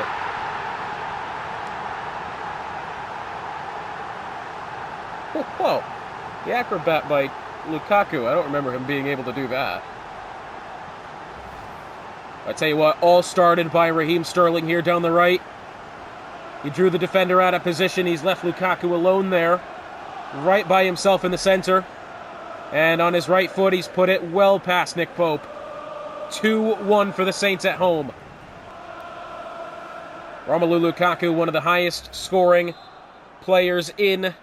Whoa, the acrobat by Lukaku. I don't remember him being able to do that. I tell you what, all started by Raheem Sterling here down the right. He drew the defender out of position. He's left Lukaku alone there, right by himself in the center. And on his right foot, he's put it well past Nick Pope. 2-1 for the Saints at home. Romelu Lukaku, one of the highest scoring players in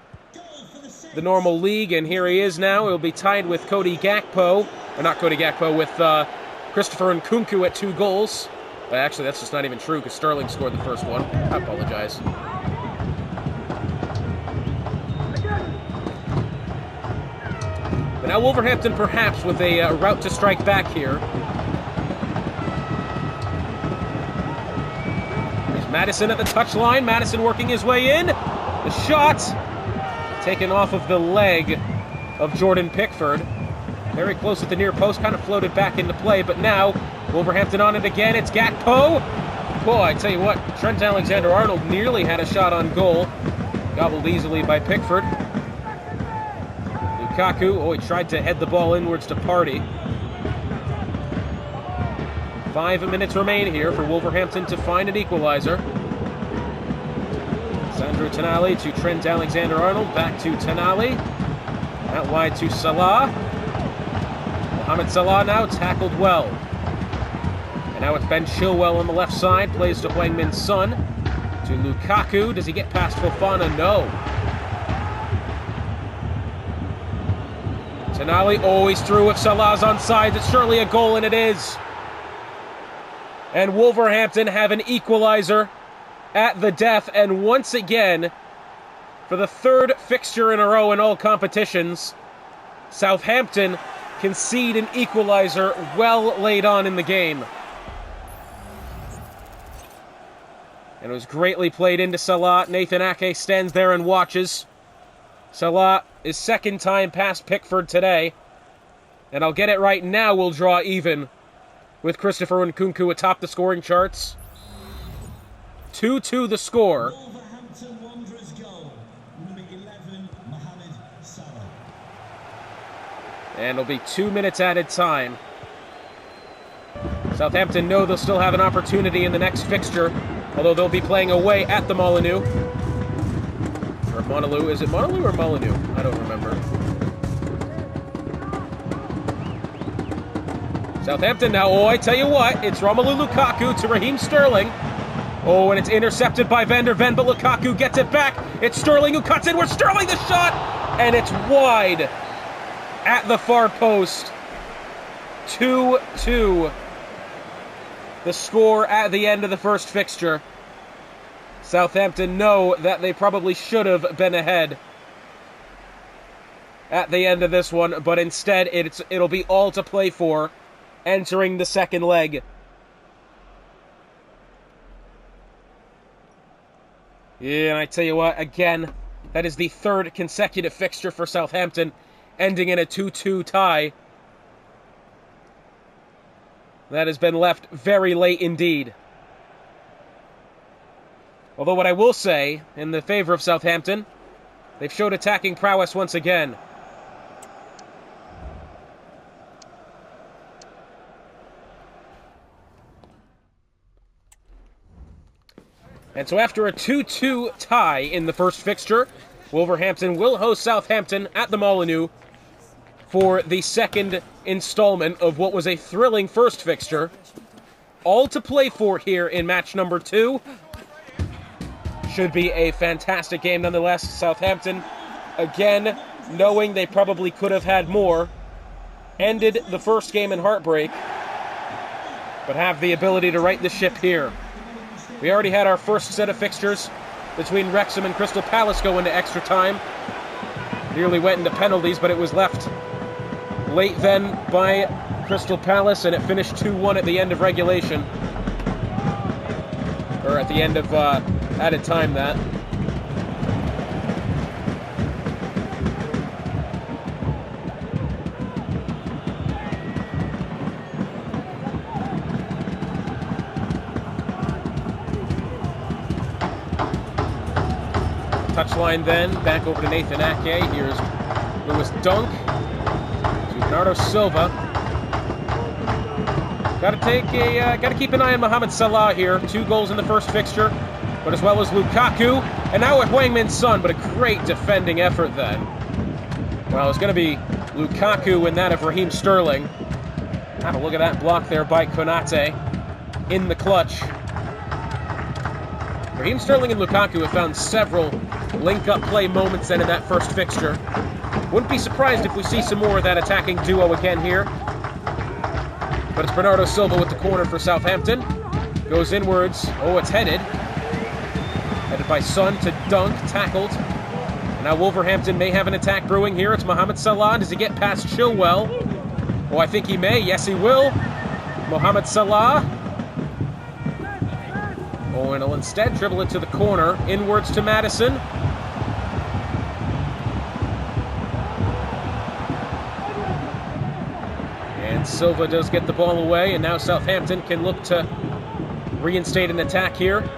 the normal league, and here he is now. He'll be tied with Cody Gakpo, or not Cody Gakpo, with Christopher Nkunku at 2 goals. But actually, that's just not even true, because Sterling scored the first one. I apologize. But now Wolverhampton perhaps with a route to strike back here. There's Madison at the touchline. Madison working his way in. The shot taken off of the leg of Jordan Pickford. Very close at the near post, kind of floated back into play, but now Wolverhampton on it again. It's Gakpo. Boy, I tell you what, Trent Alexander-Arnold nearly had a shot on goal. Gobbled easily by Pickford. Lukaku, he tried to head the ball inwards to Partey. 5 minutes remain here for Wolverhampton to find an equalizer. Sandro Tonali to Trent Alexander-Arnold, back to Tonali. Out wide to Salah. Mohamed Salah now tackled well. And now it's Ben Chilwell on the left side, plays to Heung-min Son. To Lukaku, does he get past Fofana? No. Tonali always through if Salah's onside. It's surely a goal, and it is. And Wolverhampton have an equalizer at the death, and once again, for the 3rd fixture in a row in all competitions, Southampton concede an equalizer well late on in the game. And it was greatly played into Salah. Nathan Ake stands there and watches. Salah is 2nd time past Pickford today. And I'll get it right now, we'll draw even with Christopher Nkunku atop the scoring charts. 2-2 the score. Wolverhampton Wanderers goal, number 11, Mohamed Salah. And it'll be 2 minutes added time. Southampton know they'll still have an opportunity in the next fixture, although they'll be playing away at the Molineux. Or Molineux, is it Molineux or Molineux? I don't remember. Southampton now, I tell you what, it's Romelu Lukaku to Raheem Sterling. And it's intercepted by Van der Ven, but Lukaku gets it back. It's Sterling who cuts in. Where's Sterling? The shot! And it's wide at the far post. 2-2. The score at the end of the first fixture. Southampton know that they probably should have been ahead at the end of this one, but instead it'll be all to play for entering the second leg. Yeah, and I tell you what, again, that is the 3rd consecutive fixture for Southampton, ending in a 2-2 tie. That has been left very late indeed. Although what I will say, in the favor of Southampton, they've showed attacking prowess once again. And so after a 2-2 tie in the first fixture, Wolverhampton will host Southampton at the Molineux for the 2nd installment of what was a thrilling first fixture. All to play for here in match number 2. Should be a fantastic game nonetheless. Southampton, again, knowing they probably could have had more, ended the first game in heartbreak, but have the ability to right the ship here. We already had our first set of fixtures between Wrexham and Crystal Palace go into extra time. Nearly went into penalties, but it was left late then by Crystal Palace, and it finished 2-1 at the end of regulation. Or at the end of added time, that. Touchline then, back over to Nathan Ake. Here's Lewis Dunk to Bernardo Silva. Gotta keep an eye on Mohamed Salah here. 2 goals in the first fixture, but as well as Lukaku. And now with Heung Min Son, but a great defending effort then. Well, it's going to be Lukaku and that of Raheem Sterling. Have a look at that block there by Konate in the clutch. Raheem Sterling and Lukaku have found several link-up play moments then in that first fixture. Wouldn't be surprised if we see some more of that attacking duo again here. But it's Bernardo Silva with the corner for Southampton. Goes inwards. Oh, it's headed. Headed by Son to Dunk, tackled. And now Wolverhampton may have an attack brewing here. It's Mohamed Salah. Does he get past Chilwell? Oh, I think he may. Yes, he will. Mohamed Salah. Oh, and he'll instead dribble it to the corner. Inwards to Maddison. And Silva does get the ball away, and now Southampton can look to reinstate an attack here.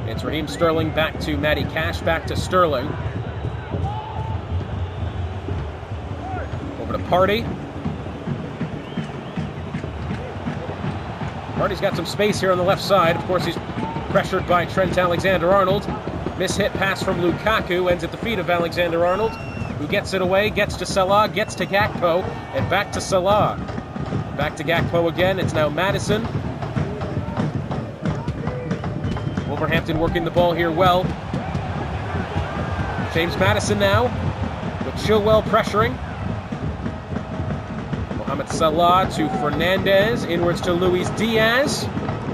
It's Raheem Sterling back to Matty Cash, back to Sterling. Over to Partey. Partey's got some space here on the left side. Of course, he's pressured by Trent Alexander-Arnold. Miss-hit pass from Lukaku ends at the feet of Alexander-Arnold, who gets it away, gets to Salah, gets to Gakpo, and back to Salah. Back to Gakpo again. It's now Maddison. Wolverhampton working the ball here well. James Maddison now, with Chilwell pressuring. Mohamed Salah to Fernandez, inwards to Luis Diaz.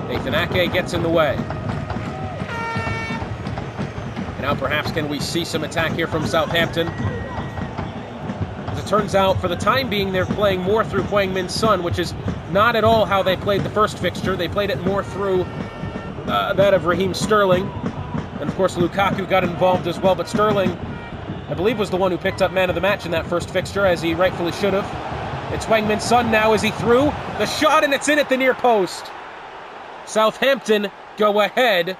Nathan Ake gets in the way. And now perhaps can we see some attack here from Southampton. As it turns out, for the time being, they're playing more through Heung Min Son, which is not at all how they played the first fixture. They played it more through that of Raheem Sterling. And of course Lukaku got involved as well, but Sterling, I believe, was the one who picked up man of the match in that first fixture, as he rightfully should have. It's Heung Min Son now. Is he through? The shot, and it's in at the near post. Southampton go ahead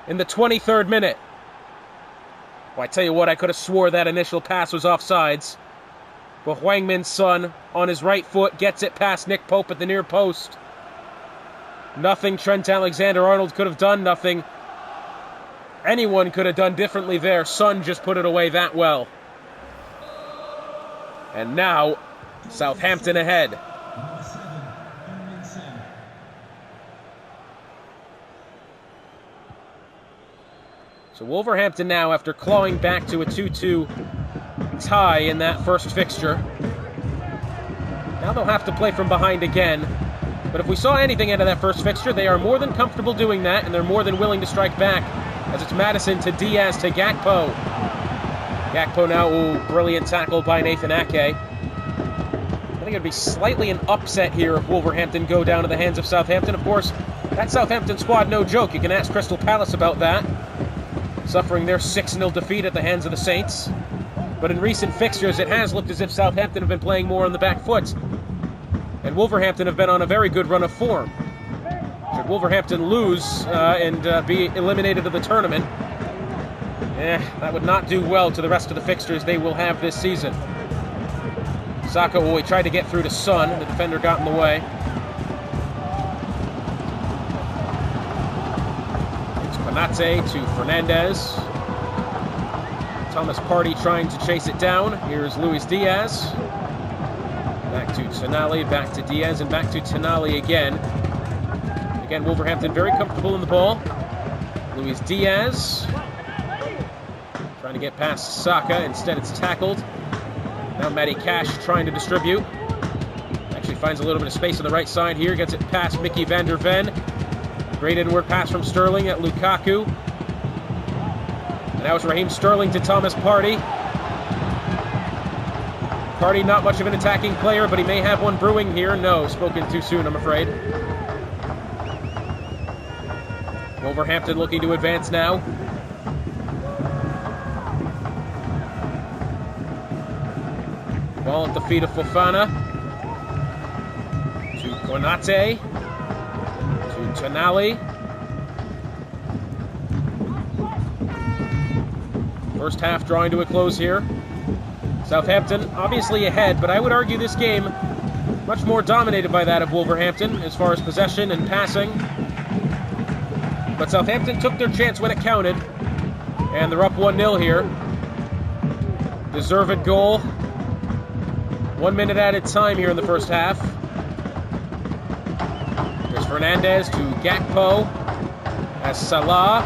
in the 23rd minute. Well, I tell you what, I could have swore that initial pass was offsides. But Heung Min Son on his right foot gets it past Nick Pope at the near post. Nothing Trent Alexander-Arnold could have done, nothing anyone could have done differently there. Son just put it away that well. And now, Southampton ahead. Number 7, Heung Min Son. So Wolverhampton now, after clawing back to a 2-2 tie in that first fixture, now they'll have to play from behind again. But if we saw anything out of that first fixture, they are more than comfortable doing that, and they're more than willing to strike back, as it's Maddison to Diaz to Gakpo. Gakpo now, ooh, brilliant tackle by Nathan Ake. I think it'd be slightly an upset here if Wolverhampton go down to the hands of Southampton. Of course, that Southampton squad, no joke. You can ask Crystal Palace about that, suffering their 6-0 defeat at the hands of the Saints. But in recent fixtures, it has looked as if Southampton have been playing more on the back foot, and Wolverhampton have been on a very good run of form. Should Wolverhampton lose and be eliminated of the tournament, that would not do well to the rest of the fixtures they will have this season. Saka, he tried to get through to Son. The defender got in the way. It's Konate to Fernandez. Thomas Partey trying to chase it down. Here's Luis Diaz. Back to Tonali, back to Diaz, and back to Tonali again. Again, Wolverhampton very comfortable in the ball. Luis Diaz trying to get past Saka. Instead, it's tackled. Now Matty Cash trying to distribute. Actually finds a little bit of space on the right side here. Gets it past Mickey van der Ven. Great inward pass from Sterling at Lukaku. And now it's Raheem Sterling to Thomas Partey. Partey, not much of an attacking player, but he may have one brewing here. No, spoken too soon, I'm afraid. Wolverhampton looking to advance now. Ball at the feet of Fofana. To Konate. To Tonali. First half drawing to a close here. Southampton obviously ahead, but I would argue this game much more dominated by that of Wolverhampton as far as possession and passing. But Southampton took their chance when it counted, and they're up 1-0 here. Deserved goal. 1 minute added time here in the first half. There's Fernandez to Gakpo. As Salah.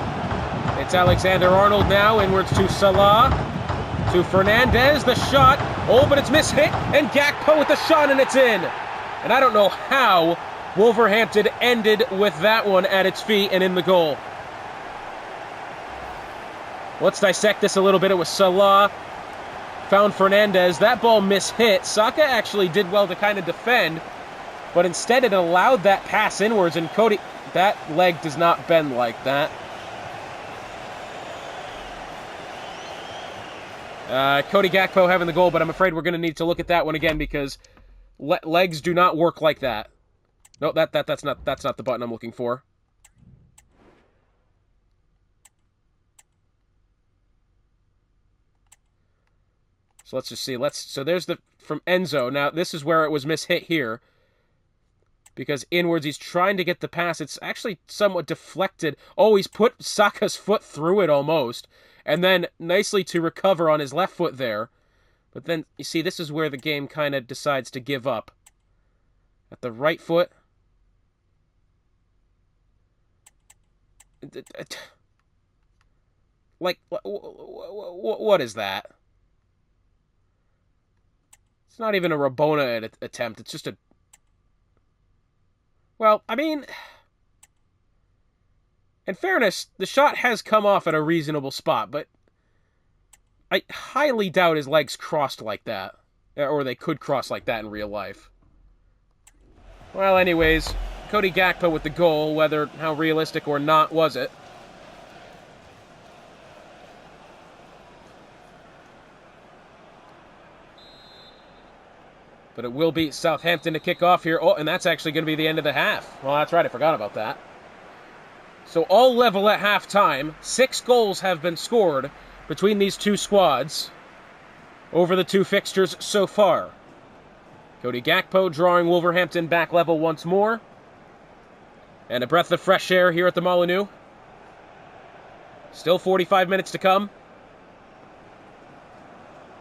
It's Alexander-Arnold now, inwards to Salah. To Fernandez, the shot. Oh, but it's mishit, and Gakpo with the shot, and it's in. And I don't know how Wolverhampton ended with that one at its feet and in the goal. Let's dissect this a little bit. It was Salah. Found Fernandez. That ball mishit. Saka actually did well to kind of defend, but instead it allowed that pass inwards, and Cody, that leg does not bend like that. Cody Gakpo having the goal, but I'm afraid we're going to need to look at that one again because legs do not work like that. No, that's not the button I'm looking for. So let's just see. So there's from Enzo. Now, this is where it was mishit here. Because inwards, he's trying to get the pass. It's actually somewhat deflected. Oh, he's put Saka's foot through it almost. And then nicely to recover on his left foot there. But then, you see, this is where the game kind of decides to give up. At the right foot. Like, what is that? It's not even a Rabona attempt. It's just a... Well, I mean... In fairness, the shot has come off at a reasonable spot, but... I highly doubt his legs crossed like that. Or they could cross like that in real life. Well, anyways, Cody Gakpo with the goal, whether how realistic or not was it. But it will be Southampton to kick off here. Oh, and that's actually going to be the end of the half. Well, that's right. I forgot about that. So all level at halftime. 6 goals have been scored between these two squads over the two fixtures so far. Cody Gakpo drawing Wolverhampton back level once more. And a breath of fresh air here at the Molineux. Still 45 minutes to come.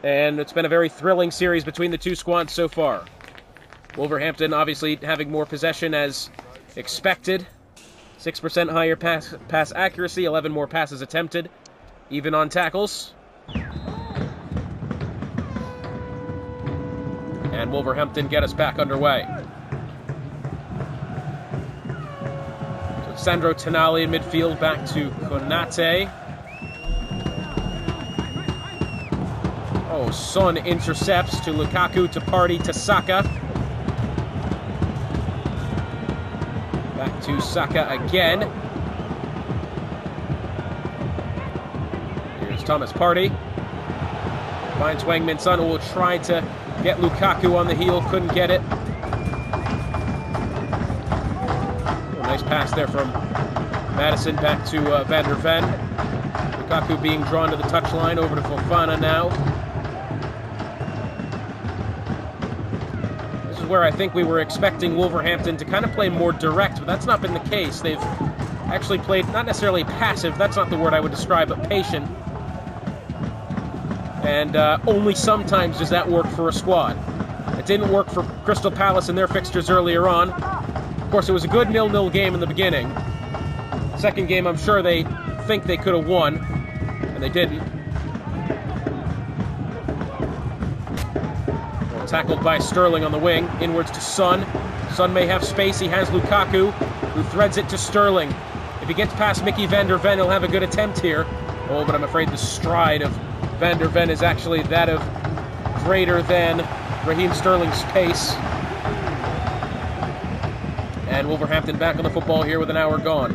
And it's been a very thrilling series between the two squads so far. Wolverhampton obviously having more possession as expected. 6% higher pass accuracy, 11 more passes attempted, even on tackles. And Wolverhampton get us back underway. So Sandro Tonali in midfield, back to Konate. Oh, Son intercepts to Lukaku, to Partey, to Saka. Back to Saka again. Here's Thomas Partey. Finds Wang-Min Son, who will try to get Lukaku on the heel. Couldn't get it. Oh, nice pass there from Madison back to Van der Ven. Lukaku being drawn to the touchline. Over to Fofana now. Where I think we were expecting Wolverhampton to kind of play more direct, but that's not been the case. They've actually played, not necessarily passive, that's not the word I would describe, but patient. And only sometimes does that work for a squad. It didn't work for Crystal Palace in their fixtures earlier on. Of course, it was a good 0-0 game in the beginning. Second game, I'm sure they think they could have won, and they didn't. Tackled by Sterling on the wing, inwards to Son. Son may have space, he has Lukaku, who threads it to Sterling. If he gets past Mickey Van der Ven, he'll have a good attempt here. Oh, but I'm afraid the stride of Van der Ven is actually that of greater than Raheem Sterling's pace. And Wolverhampton back on the football here with an hour gone.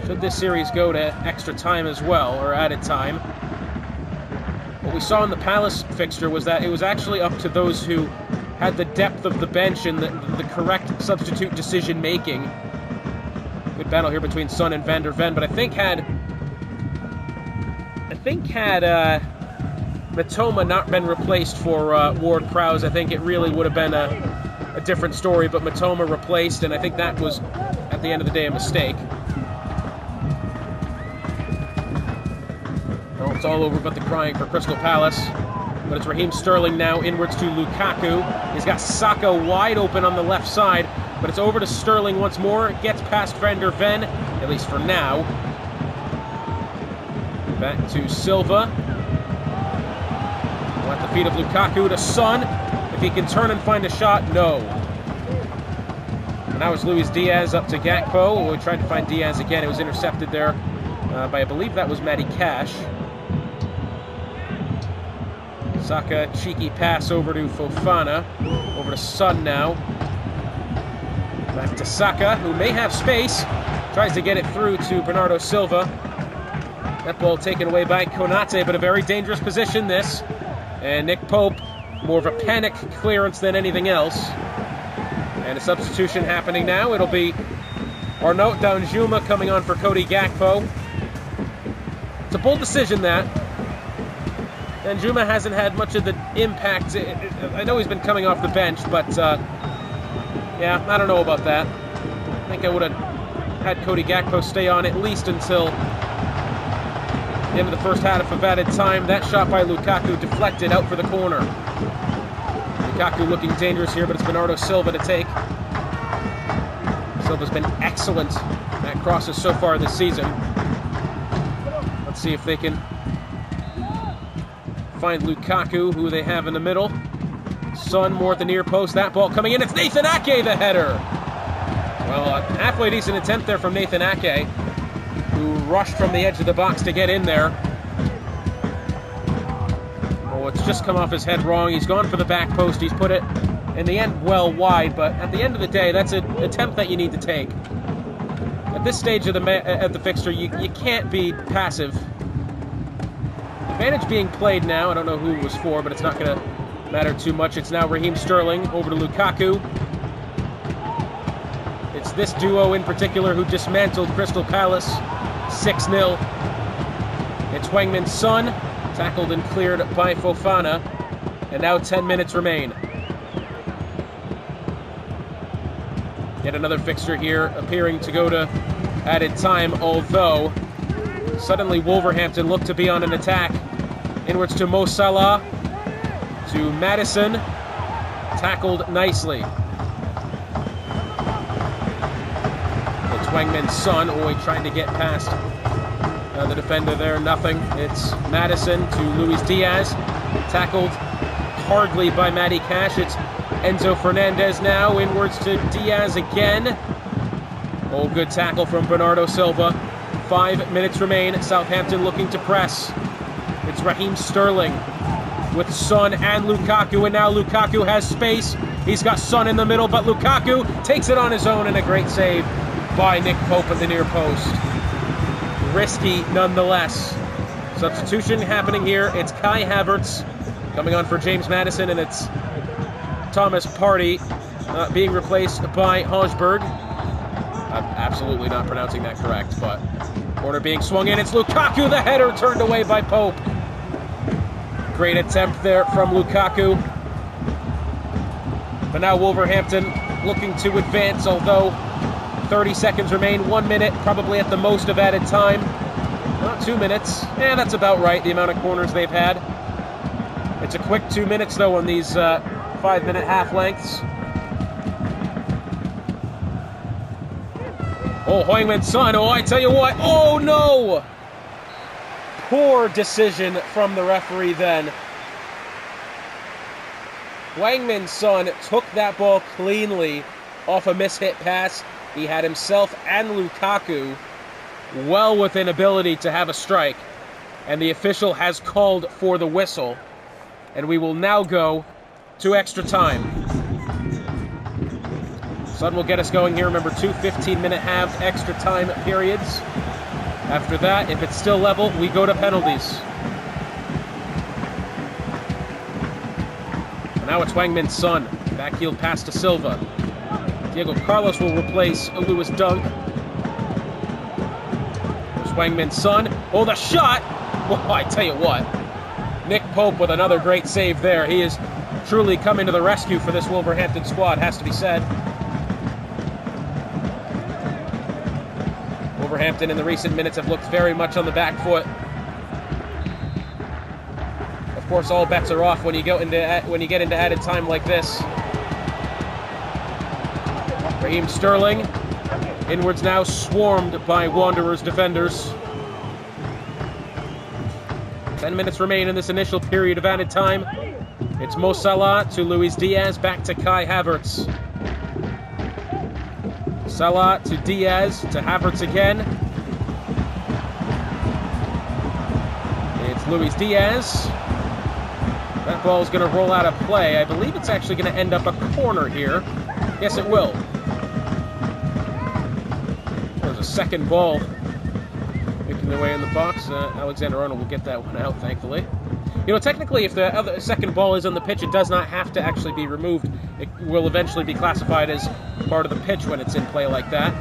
Should this series go to extra time as well, or added time? What we saw in the Palace fixture was that it was actually up to those who had the depth of the bench and the correct substitute decision-making. Good battle here between Son and Van der Ven, but I think had Matoma not been replaced for Ward-Prowse, I think it really would have been a different story, but Matoma replaced, and I think that was, at the end of the day, a mistake. Well, it's all over but the crying for Crystal Palace. But it's Raheem Sterling now inwards to Lukaku. He's got Saka wide open on the left side, but it's over to Sterling once more. Gets past Van der Ven, at least for now. Back to Silva. At the feet of Lukaku to Son. If he can turn and find a shot, no. And now it's Luis Diaz up to Gakpo. We tried to find Diaz again. It was intercepted there by, I believe that was Matty Cash. Saka, cheeky pass over to Fofana. Over to Son now. Back to Saka, who may have space. Tries to get it through to Bernardo Silva. That ball taken away by Konate, but a very dangerous position this. And Nick Pope, more of a panic clearance than anything else. And a substitution happening now. It'll be Arnaut Danjuma coming on for Cody Gakpo. It's a bold decision, that. Danjuma hasn't had much of the impact. I know he's been coming off the bench, but yeah, I don't know about that. I think I would have had Cody Gakpo stay on at least until the end of the first half of added time. That shot by Lukaku deflected out for the corner. Lukaku looking dangerous here, but it's Bernardo Silva to take. Silva's been excellent at crosses so far this season. Let's see if they can find Lukaku, who they have in the middle. Son more at the near post. That ball coming in. It's Nathan Ake, the header. Well, a halfway decent attempt there from Nathan Ake, who rushed from the edge of the box to get in there. Oh, it's just come off his head wrong. He's gone for the back post. He's put it, in the end, well wide. But at the end of the day, that's an attempt that you need to take. At this stage of the fixture, you can't be passive. Advantage being played now. I don't know who it was for, but it's not going to matter too much. It's now Raheem Sterling over to Lukaku. It's this duo in particular who dismantled Crystal Palace 6-0. It's Heung-min Son, tackled and cleared by Fofana. And now 10 minutes remain. Yet another fixture here appearing to go to added time, although suddenly Wolverhampton look to be on an attack. Inwards to Mo Salah, to Madison, tackled nicely. It's Heung-min Son, trying to get past the defender there, nothing. It's Madison to Luis Diaz, tackled hardly by Matty Cash. It's Enzo Fernandez now, inwards to Diaz again. Oh, good tackle from Bernardo Silva. 5 minutes remain. Southampton looking to press. It's Raheem Sterling with Son and Lukaku, and now Lukaku has space. He's got Son in the middle, but Lukaku takes it on his own, and a great save by Nick Pope at the near post. Risky nonetheless. Substitution happening here. It's Kai Havertz coming on for James Maddison, and it's Thomas Partey being replaced by Hojbjerg. I'm absolutely not pronouncing that correct, but corner being swung in. It's Lukaku, the header turned away by Pope. Great attempt there from Lukaku. But now Wolverhampton looking to advance, although 30 seconds remain. 1 minute, probably at the most of added time. Not 2 minutes. That's about right, the amount of corners they've had. It's a quick 2 minutes, though, on these 5-minute half lengths. Oh, Heung-min Son. Oh, I tell you what. Oh, no! Poor decision from the referee then. Heung-min Son took that ball cleanly off a mishit pass. He had himself and Lukaku well within ability to have a strike. And the official has called for the whistle. And we will now go to extra time. Son will get us going here. Remember, 2 15-minute halved extra time periods. After that, if it's still level, we go to penalties. And now it's Heung-min Son. Backheel pass to Silva. Diego Carlos will replace Lewis Dunk. Wang Min Sun. Oh, the shot! Well, I tell you what. Nick Pope with another great save there. He is truly coming to the rescue for this Wolverhampton squad, has to be said. Wolverhampton in the recent minutes have looked very much on the back foot. Of course, all bets are off when you get into added time like this. Raheem Sterling, inwards now swarmed by Wanderers defenders. 10 minutes remain in this initial period of added time. It's Mo Salah to Luis Diaz, back to Kai Havertz. Salah to Diaz, to Havertz again. It's Luis Diaz. That ball is going to roll out of play. I believe it's actually going to end up a corner here. Yes, it will. There's a second ball making their way in the box. Alexander-Arnold will get that one out, thankfully. You know, technically, if the other second ball is on the pitch, it does not have to actually be removed. It will eventually be classified as part of the pitch when it's in play like that.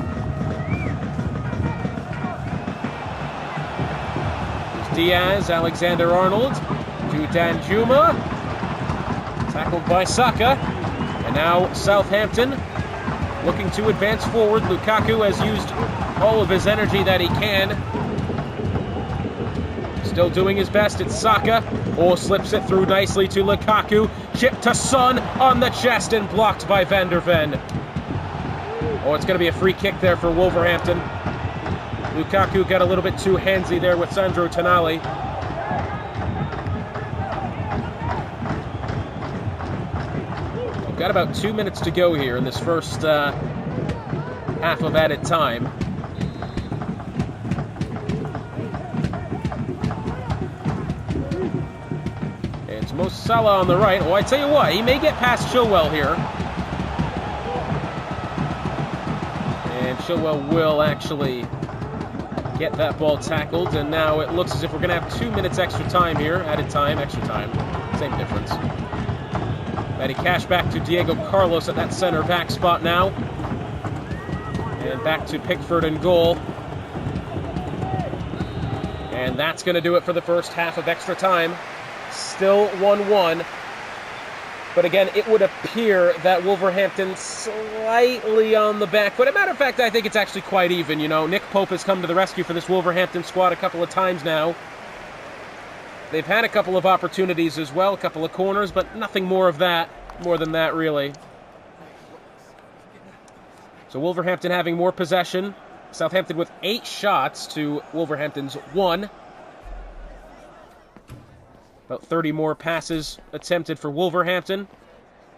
There's Diaz, Alexander-Arnold to Danjuma. Tackled by Saka. And now Southampton looking to advance forward. Lukaku has used all of his energy that he can. Still doing his best. It's Saka. Oh, slips it through nicely to Lukaku. Chip to Son on the chest and blocked by Van der Ven. Oh, it's going to be a free kick there for Wolverhampton. Lukaku got a little bit too handsy there with Sandro Tonali. We've got about 2 minutes to go here in this first half of added time. It's Mo Salah on the right. Oh, I tell you what, he may get past Chilwell here. And Chilwell will actually get that ball tackled. And now it looks as if we're going to have 2 minutes extra time here. Added time, extra time. Same difference. Matty Cash back to Diego Carlos at that center back spot now. And back to Pickford in goal. And that's going to do it for the first half of extra time. Still 1-1. But again, it would appear that Wolverhampton slightly on the back foot. As a matter of fact, I think it's actually quite even. You know, Nick Pope has come to the rescue for this Wolverhampton squad a couple of times now. They've had a couple of opportunities as well, a couple of corners, but nothing more than that, really. So Wolverhampton having more possession. Southampton with 8 shots to Wolverhampton's 1. About 30 more passes attempted for Wolverhampton.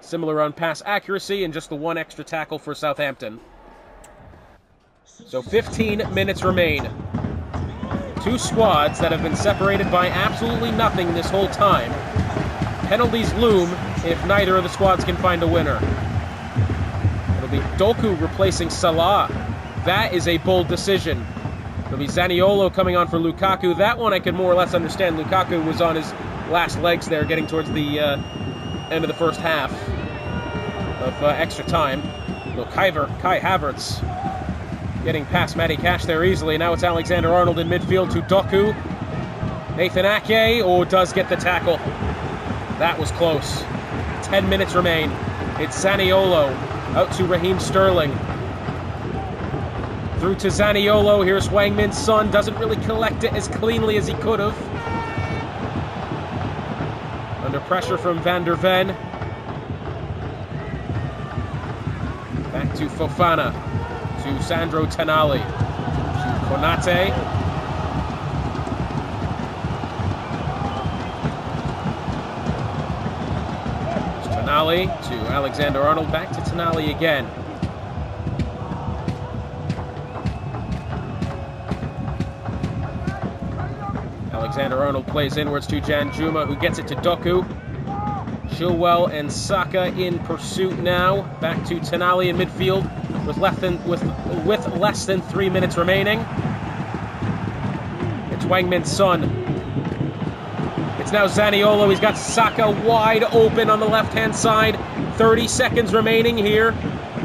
Similar on pass accuracy and just the 1 extra tackle for Southampton. So 15 minutes remain. 2 squads that have been separated by absolutely nothing this whole time. Penalties loom if neither of the squads can find a winner. It'll be Doku replacing Salah. That is a bold decision. It'll be Zaniolo coming on for Lukaku. That one I can more or less understand. Lukaku was on his last legs there, getting towards the end of the first half of extra time. Kai Havertz getting past Matty Cash there easily. Now it's Alexander-Arnold in midfield to Doku. Nathan Ake, does get the tackle. That was close. 10 minutes remain. It's Zaniolo out to Raheem Sterling. Through to Zaniolo. Here's Wang Min Sun. Doesn't really collect it as cleanly as he could have. Under pressure from Van der Ven. Back to Fofana. To Sandro Tonali. To Konate. Tonali to Alexander-Arnold. Back to Tonali again. Alexander-Arnold plays inwards to Danjuma, who gets it to Doku. Chilwell and Saka in pursuit now. Back to Tonali in midfield with less than 3 minutes remaining. It's Wang Min Sun. It's now Zaniolo. He's got Saka wide open on the left-hand side. 30 seconds remaining here.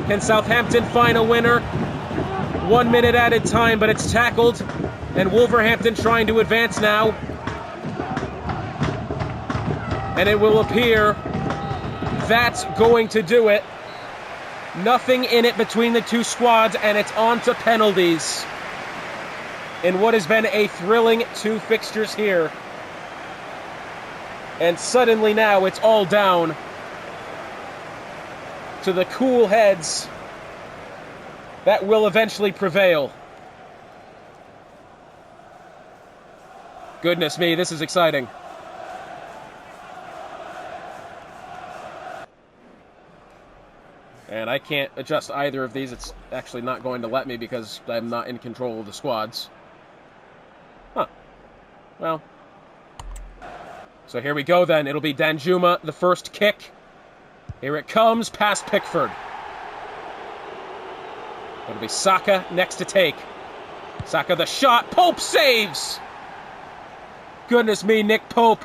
Can Southampton find a winner? 1 minute added time, but it's tackled And Wolverhampton trying to advance now. And it will appear that's going to do it. Nothing in it between the two squads, and it's on to penalties in what has been a thrilling 2 fixtures here. And suddenly now it's all down to the cool heads that will eventually prevail. Goodness me, this is exciting. And I can't adjust either of these. It's actually not going to let me because I'm not in control of the squads. Huh. Well. So here we go then. It'll be Danjuma, the first kick. Here it comes, past Pickford. It'll be Saka next to take. Saka the shot, Pope saves! Goodness me, Nick Pope.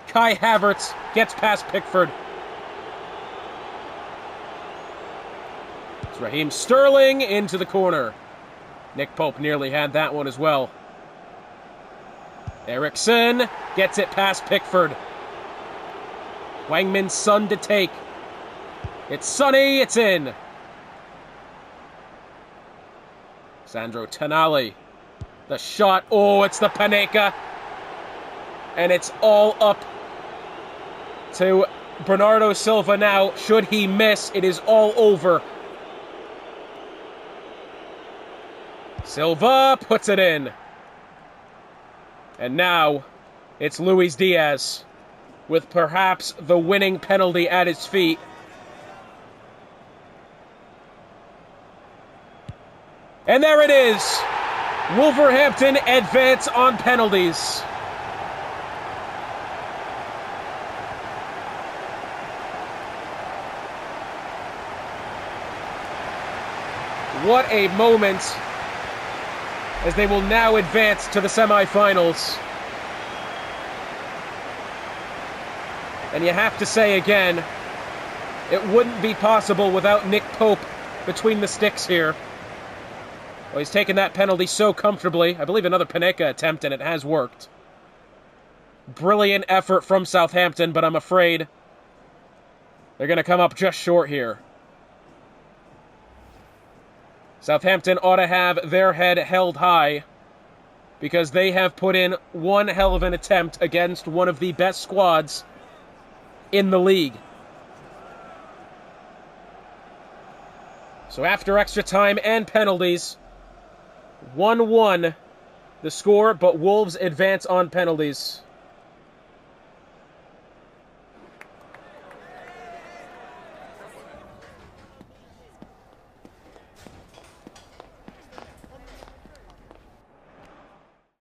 Kai Havertz gets past Pickford. It's Raheem Sterling into the corner. Nick Pope nearly had that one as well. Eriksen gets it past Pickford. Wangmin's Son to take. It's Sonny, it's in. Sandro Tonali. The shot, oh, it's the Panenka. And it's all up to Bernardo Silva now. Should he miss, it is all over. Silva puts it in. And now it's Luis Diaz with perhaps the winning penalty at his feet. And there it is. Wolverhampton advance on penalties. What a moment, as they will now advance to the semi-finals. And you have to say again, it wouldn't be possible without Nick Pope between the sticks here. Well, he's taken that penalty so comfortably. I believe another Panenka attempt, and it has worked. Brilliant effort from Southampton, but I'm afraid they're going to come up just short here. Southampton ought to have their head held high because they have put in one hell of an attempt against one of the best squads in the league. So after extra time and penalties, 1-1 the score, but Wolves advance on penalties.